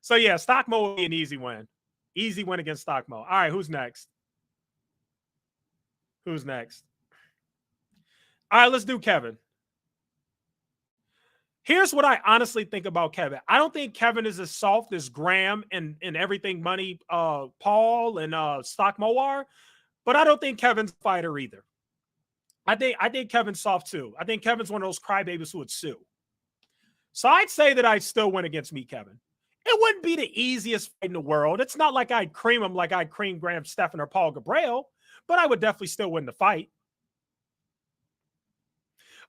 So yeah, Stock Mo will be an easy win. Easy win against Stock Mo. All right, who's next? Who's next? All right, let's do Kevin. Here's what I honestly think about Kevin. I don't think Kevin is as soft as Graham and Everything Money, Paul and Stock Moar, but I don't think Kevin's a fighter either. I think Kevin's soft too. I think Kevin's one of those crybabies who would sue. So I'd say that I'd still win against me, Kevin. It wouldn't be the easiest fight in the world. It's not like I'd cream him like I'd cream Graham Stephan or Paul Gabriel, but I would definitely still win the fight.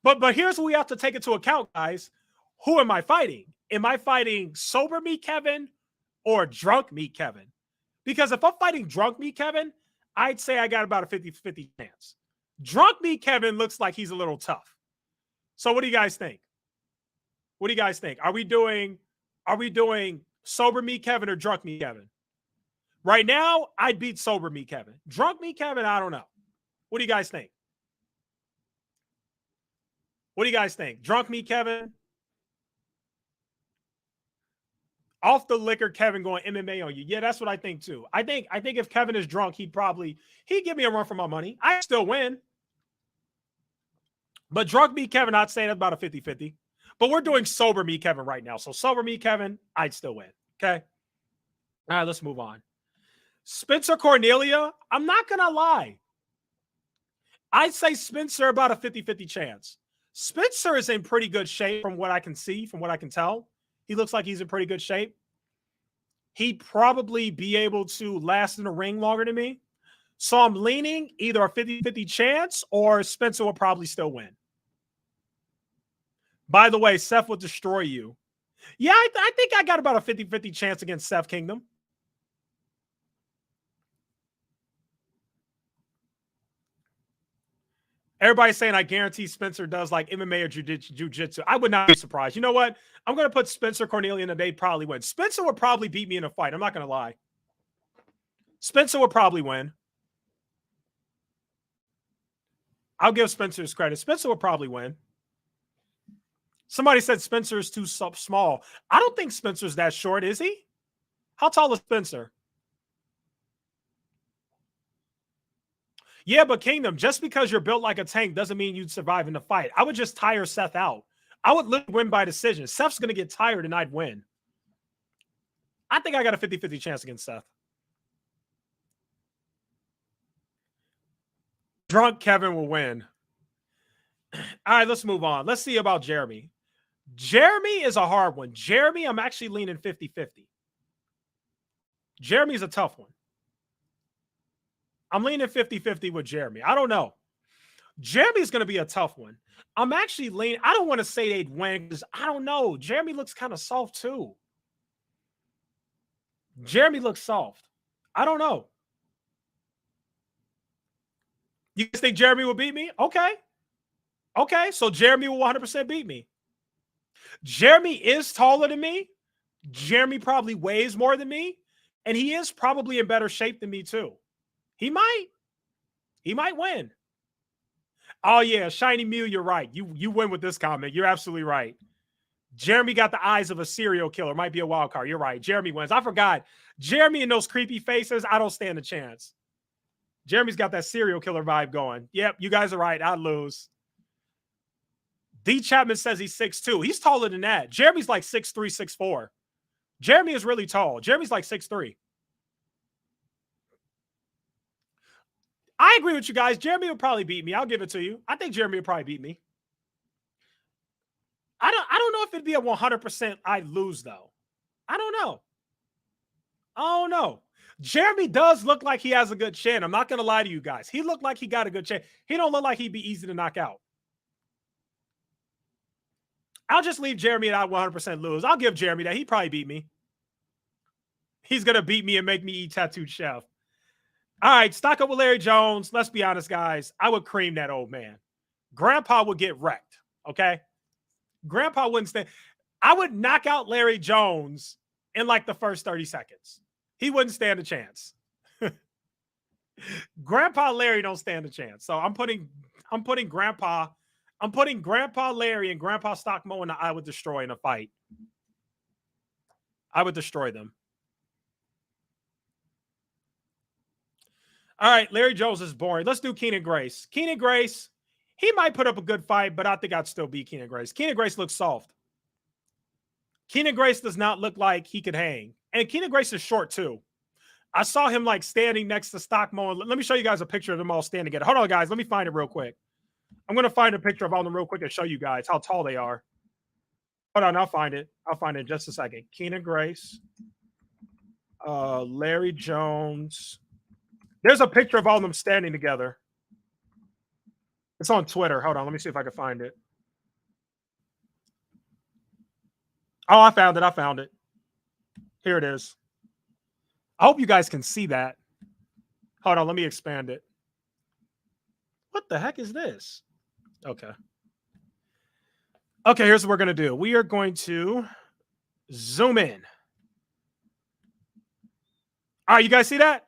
But here's what we have to take into account, guys. Who am I fighting? Am I fighting sober me, Kevin, or drunk me, Kevin? Because if I'm fighting drunk me, Kevin, I'd say I got about a 50-50 chance. Drunk me, Kevin, looks like he's a little tough. So what do you guys think? What do you guys think? Are we doing sober me, Kevin, or drunk me, Kevin? Right now, I'd beat sober me, Kevin. Drunk me, Kevin, I don't know. What do you guys think? What do you guys think? Drunk me, Kevin? Off the liquor, Kevin going MMA on you. Yeah, that's what I think too. I think if Kevin is drunk, he'd give me a run for my money. I still win. But drunk me, Kevin, I'd say that's about a 50-50. But we're doing sober me, Kevin, right now. So sober me, Kevin, I'd still win. Okay. All right, let's move on. Spencer Cornelia, I'm not going to lie. I'd say Spencer about a 50-50 chance. Spencer is in pretty good shape from what I can see, from what I can tell. He looks like he's in pretty good shape. He'd probably be able to last in the ring longer than me. So I'm leaning either a 50-50 chance or Spencer will probably still win. By the way, Seth will destroy you. Yeah, I think I got about a 50-50 chance against Seth Kingdom. Everybody's saying I guarantee Spencer does like MMA or jiu-jitsu. I would not be surprised. You know what? I'm going to put Spencer Cornelia in and they'd probably win. Spencer would probably beat me in a fight. I'm not going to lie. Spencer would probably win. I'll give Spencer his credit. Spencer would probably win. Somebody said Spencer is too small. I don't think Spencer's that short, is he? How tall is Spencer? Yeah, but Kingdom, just because you're built like a tank doesn't mean you'd survive in the fight. I would just tire Seth out. I would win by decision. Seth's going to get tired and I'd win. I think I got a 50-50 chance against Seth. Drunk Kevin will win. All right, let's move on. Let's see about Jeremy. Jeremy is a hard one. Jeremy, I'm actually leaning 50-50. Jeremy's a tough one. I'm leaning 50-50 with Jeremy. I don't know. Jeremy's going to be a tough one. I'm actually leaning. I don't want to say they'd win because I don't know. Jeremy looks kind of soft too. Jeremy looks soft. I don't know. You guys think Jeremy will beat me? Okay. Okay, so Jeremy will 100% beat me. Jeremy is taller than me. Jeremy probably weighs more than me. And he is probably in better shape than me too. He might win. Oh yeah, Shiny Mew, you're right. You win with this comment. You're absolutely right. Jeremy got the eyes of a serial killer. Might be a wild card. You're right. Jeremy wins. I forgot. Jeremy and those creepy faces, I don't stand a chance. Jeremy's got that serial killer vibe going. Yep, you guys are right. I'd lose. D. Chapman says he's 6'2". He's taller than that. Jeremy's like 6'3", 6'4". Jeremy is really tall. Jeremy's like 6'3". I agree with you guys. Jeremy will probably beat me. I'll give it to you. I think Jeremy will probably beat me. I don't know if it'd be a 100% I'd lose, though. I don't know. Oh, no. Jeremy does look like he has a good chin. I'm not going to lie to you guys. He looked like he got a good chin. He don't look like he'd be easy to knock out. I'll just leave Jeremy and I 100% lose. I'll give Jeremy that. He'd probably beat me. He's going to beat me and make me eat Tattooed Chef. All right, stock up with Larry Jones. Let's be honest, guys. I would cream that old man. Grandpa would get wrecked, okay? Grandpa wouldn't stand. I would knock out Larry Jones in like the first 30 seconds. He wouldn't stand a chance. Grandpa Larry don't stand a chance. So I'm putting Grandpa Larry and Grandpa Stockmo in the I would destroy in a fight. I would destroy them. All right, Larry Jones is boring. Let's do Keenan Grace. Keenan Grace, he might put up a good fight, but I think I'd still beat Keenan Grace. Keenan Grace looks soft. Keenan Grace does not look like he could hang. And Keenan Grace is short too. I saw him like standing next to Stockmo. Let me show you guys a picture of them all standing together. Hold on, guys. Let me find it real quick. I'm going to find a picture of all of them real quick and show you guys how tall they are. Hold on. I'll find it. I'll find it in just a second. Keenan Grace. Larry Jones. There's a picture of all of them standing together. It's on Twitter. Hold on. Let me see if I can find it. Oh, I found it. I found it. Here it is. I hope you guys can see that. Hold on. Let me expand it. What the heck is this? Okay. Okay, here's what we're going to do. We are going to zoom in. All right, you guys see that?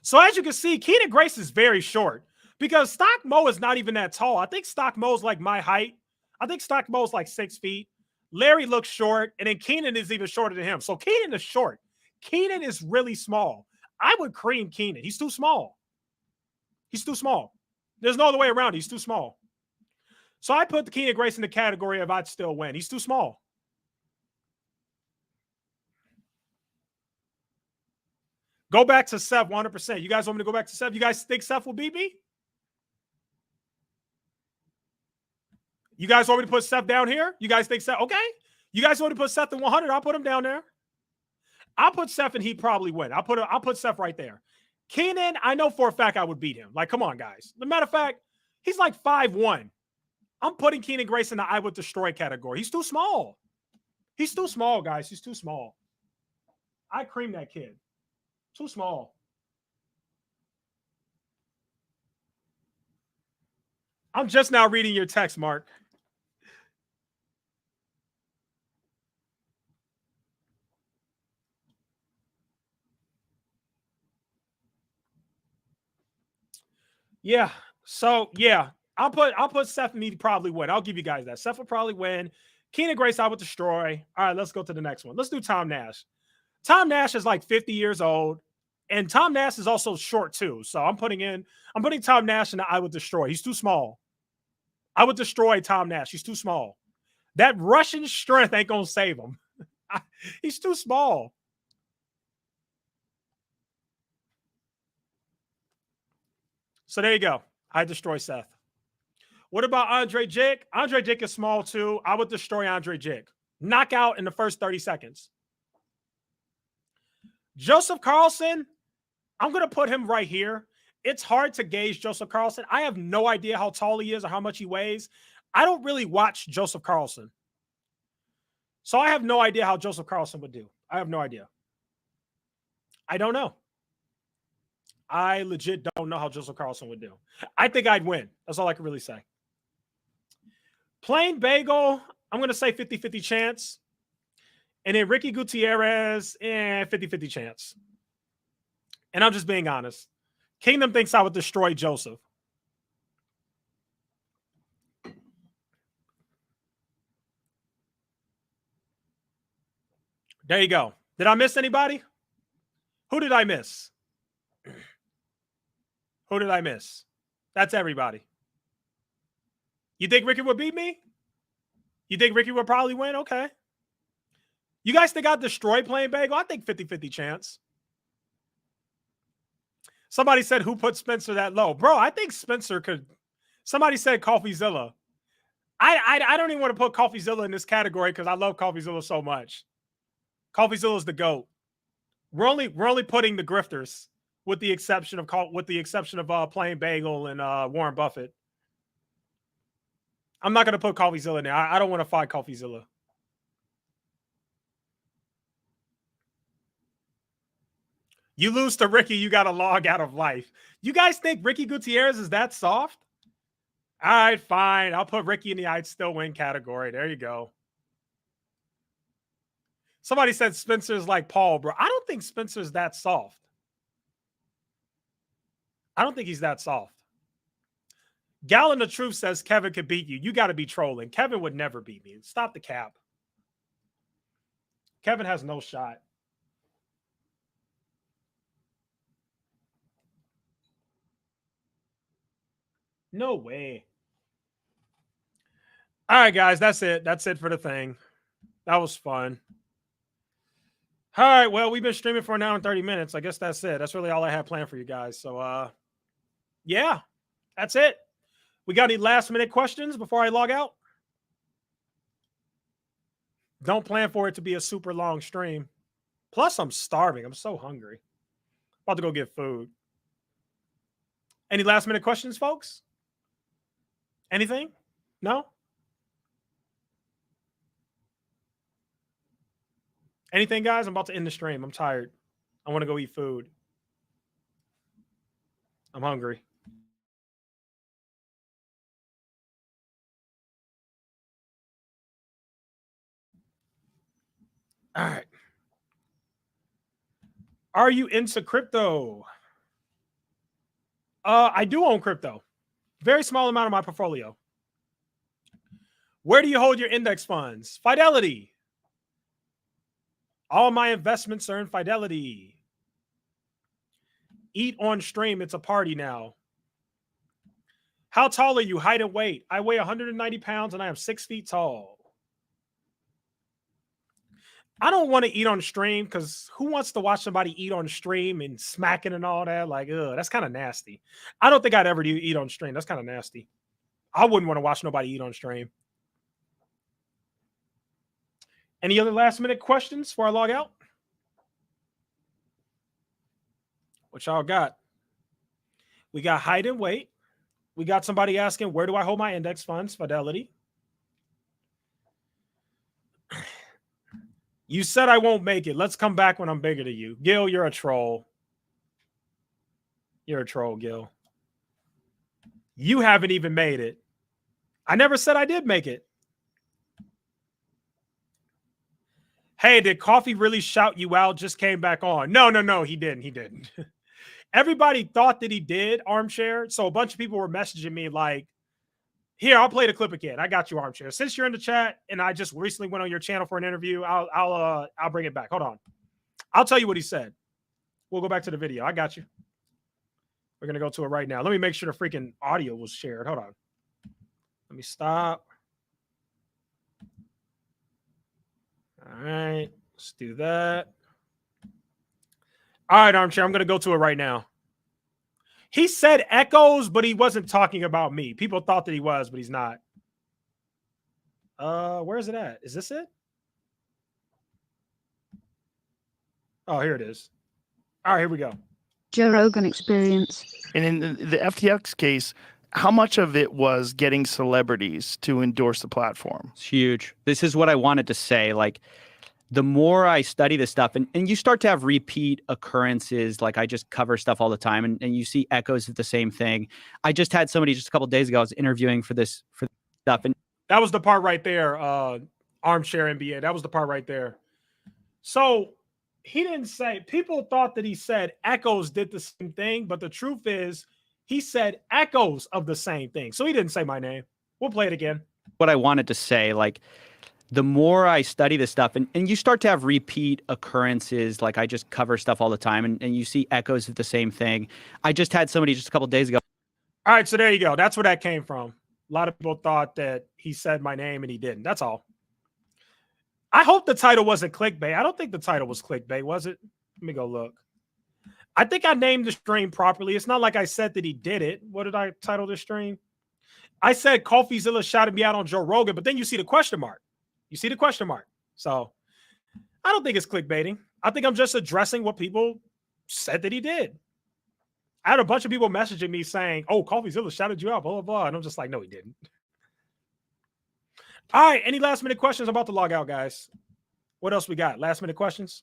So as you can see, Keenan Grace is very short because Stock Mo is not even that tall. I think Stock Mo's like my height. I think Stock Mo's like 6 feet. Larry looks short, and then Keenan is even shorter than him. So Keenan is short. Keenan is really small. I would cream Keenan. He's too small. He's too small. There's no other way around it. He's too small. So I put the Keenan Grace in the category of I'd still win. He's too small. Go back to Seth 100%. You guys want me to go back to Seth? You guys think Seth will beat me? You guys want me to put Seth down here? You guys think Seth? Okay. You guys want to put Seth in 100? I'll put him down there. I'll put Seth and he'd probably win. I'll put Seth right there. Keenan, I know for a fact I would beat him. Like, come on, guys. As a matter of fact, he's like 5'1". I'm putting Keenan Grace in the I would destroy category. He's too small. He's too small, guys. He's too small. I cream that kid. Too small. I'm just now reading your text, Mark. Yeah. So yeah, I'll put Seth and me to probably win. I'll give you guys that. Seth will probably win. Keenan Grace, I would destroy. All right, let's go to the next one. Let's do Tom Nash. Tom Nash is like 50 years old, and Tom Nash is also short too. So I'm putting Tom Nash in the I would destroy. He's too small. I would destroy Tom Nash. He's too small. That Russian strength ain't gonna save him. He's too small. So there you go. I destroy Seth. What about Andre Jick? Andre Jick is small too. I would destroy Andre Jick. Knockout in the first 30 seconds. Joseph Carlson, I'm going to put him right here. It's hard to gauge Joseph Carlson. I have no idea how tall he is or how much he weighs. I don't really watch Joseph Carlson. So I have no idea how Joseph Carlson would do. I have no idea. I don't know. I legit don't know how Joseph Carlson would do. I think I'd win. That's all I can really say. Plain Bagel, I'm going to say 50-50 chance. And then Ricky Gutierrez, 50-50 chance. And I'm just being honest. Kingdom thinks I would destroy Joseph. There you go. Did I miss anybody? Who did I miss? Who did I miss? That's everybody. You think Ricky would beat me? You think Ricky would probably win? Okay. You guys think I'd destroy Plain Bagel? I think 50-50 chance. Somebody said, who put Spencer that low? Bro, I think Spencer could. Somebody said Coffeezilla. I don't even want to put Coffeezilla in this category because I love Coffeezilla so much. Coffeezilla is the GOAT. We're only putting the grifters with the exception of Plain Bagel and Warren Buffett. I'm not going to put Coffeezilla in there. I don't want to fight Coffeezilla. You lose to Ricky, you got to log out of life. You guys think Ricky Gutierrez is that soft? All right, fine. I'll put Ricky in the I'd still win category. There you go. Somebody said Spencer's like Paul, bro. I don't think Spencer's that soft. I don't think he's that soft. Gallon of Truth says Kevin could beat you. You got to be trolling. Kevin would never beat me. Stop the cap. Kevin has no shot. No way. All right, guys. That's it. That's it for the thing. That was fun. All right. Well, we've been streaming for an hour and 30 minutes. I guess that's it. That's really all I have planned for you guys. So, yeah, that's it. We got any last minute questions before I log out? Don't plan for it to be a super long stream. Plus, I'm starving. I'm so hungry. About to go get food. Any last minute questions, folks? Anything? No? Anything, guys? I'm about to end the stream. I'm tired. I want to go eat food. I'm hungry. All right. Are you into crypto? I do own crypto. Very small amount of my portfolio. Where do you hold your index funds? Fidelity. All my investments are in Fidelity. Eat on stream. It's a party now. How tall are you? Height and weight. I weigh 190 pounds and I am 6 feet tall. I don't want to eat on stream because who wants to watch somebody eat on stream and smacking and all that? Like, that's kind of nasty. I don't think I'd ever do eat on stream. That's kind of nasty. I wouldn't want to watch nobody eat on stream. Any other last minute questions before I log out? What y'all got? We got height and weight. We got somebody asking, where do I hold my index funds? Fidelity. You said I won't make it. Let's come back when I'm bigger than you. Gil, you're a troll. You're a troll, Gil. You haven't even made it. I never said I did make it. Hey, did Coffee really shout you out? Just came back on. No, he didn't. He didn't. Everybody thought that he did, Armchair. So a bunch of people were messaging me like, here, I'll play the clip again. I got you, Armchair. Since you're in the chat and I just recently went on your channel for an interview, I'll bring it back. Hold on. I'll tell you what he said. We'll go back to the video. I got you. We're going to go to it right now. Let me make sure the freaking audio was shared. Hold on. Let me stop. All right. Let's do that. All right, Armchair. I'm going to go to it right now. He said echoes, but he wasn't talking about me. People thought that he was, but he's not. Where is it at? Is this it? Oh, here it is. All right, here we go. Joe Rogan experience. And in the FTX case, how much of it was getting celebrities to endorse the platform? It's huge. This is what I wanted to say. Like, the more I study this stuff, and you start to have repeat occurrences, like I just cover stuff all the time, and you see echoes of the same thing. I just had somebody just a couple of days ago, I was interviewing for stuff. And that was the part right there, Armchair NBA. That was the part right there. So he didn't say, people thought that he said echoes did the same thing, but the truth is he said echoes of the same thing. So he didn't say my name. We'll play it again. What I wanted to say, like, the more I study this stuff, and you start to have repeat occurrences, like I just cover stuff all the time, and you see echoes of the same thing. I just had somebody just a couple of days ago. All right, so there you go. That's where that came from. A lot of people thought that he said my name and he didn't. That's all. I hope the title wasn't clickbait. I don't think the title was clickbait, was it? Let me go look. I think I named the stream properly. It's not like I said that he did it. What did I title the stream? I said Coffeezilla shouted me out on Joe Rogan, but then you see the question mark. You see the question mark. So I don't think it's clickbaiting. I think I'm just addressing what people said that he did. I had a bunch of people messaging me saying, oh, Coffeezilla shouted you out, blah, blah, blah. And I'm just like, no, he didn't. All right. Any last minute questions? I'm about to log out, guys. What else we got? Last minute questions?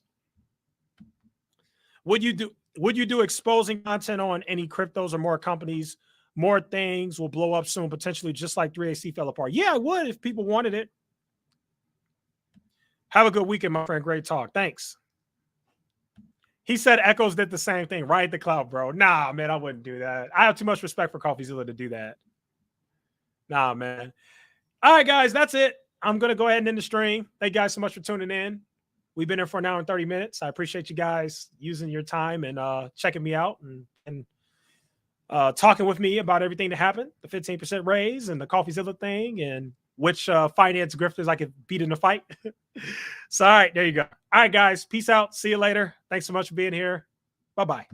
Would you do exposing content on any cryptos or more companies? More things will blow up soon, potentially just like 3AC fell apart. Yeah, I would if people wanted it. Have a good weekend, my friend. Great talk. Thanks. He said echoes did the same thing. Ride the cloud, bro. Nah, man, I wouldn't do that. I have too much respect for Coffeezilla to do that. Nah, man. All right, guys, that's it. I'm going to go ahead and end the stream. Thank you guys so much for tuning in. We've been here for an hour and 30 minutes. I appreciate you guys using your time and checking me out and talking with me about everything that happened, the 15% raise and the Coffeezilla thing and which finance grifters I could beat in a fight. So, all right, there you go. All right, guys. Peace out. See you later. Thanks so much for being here. Bye-bye.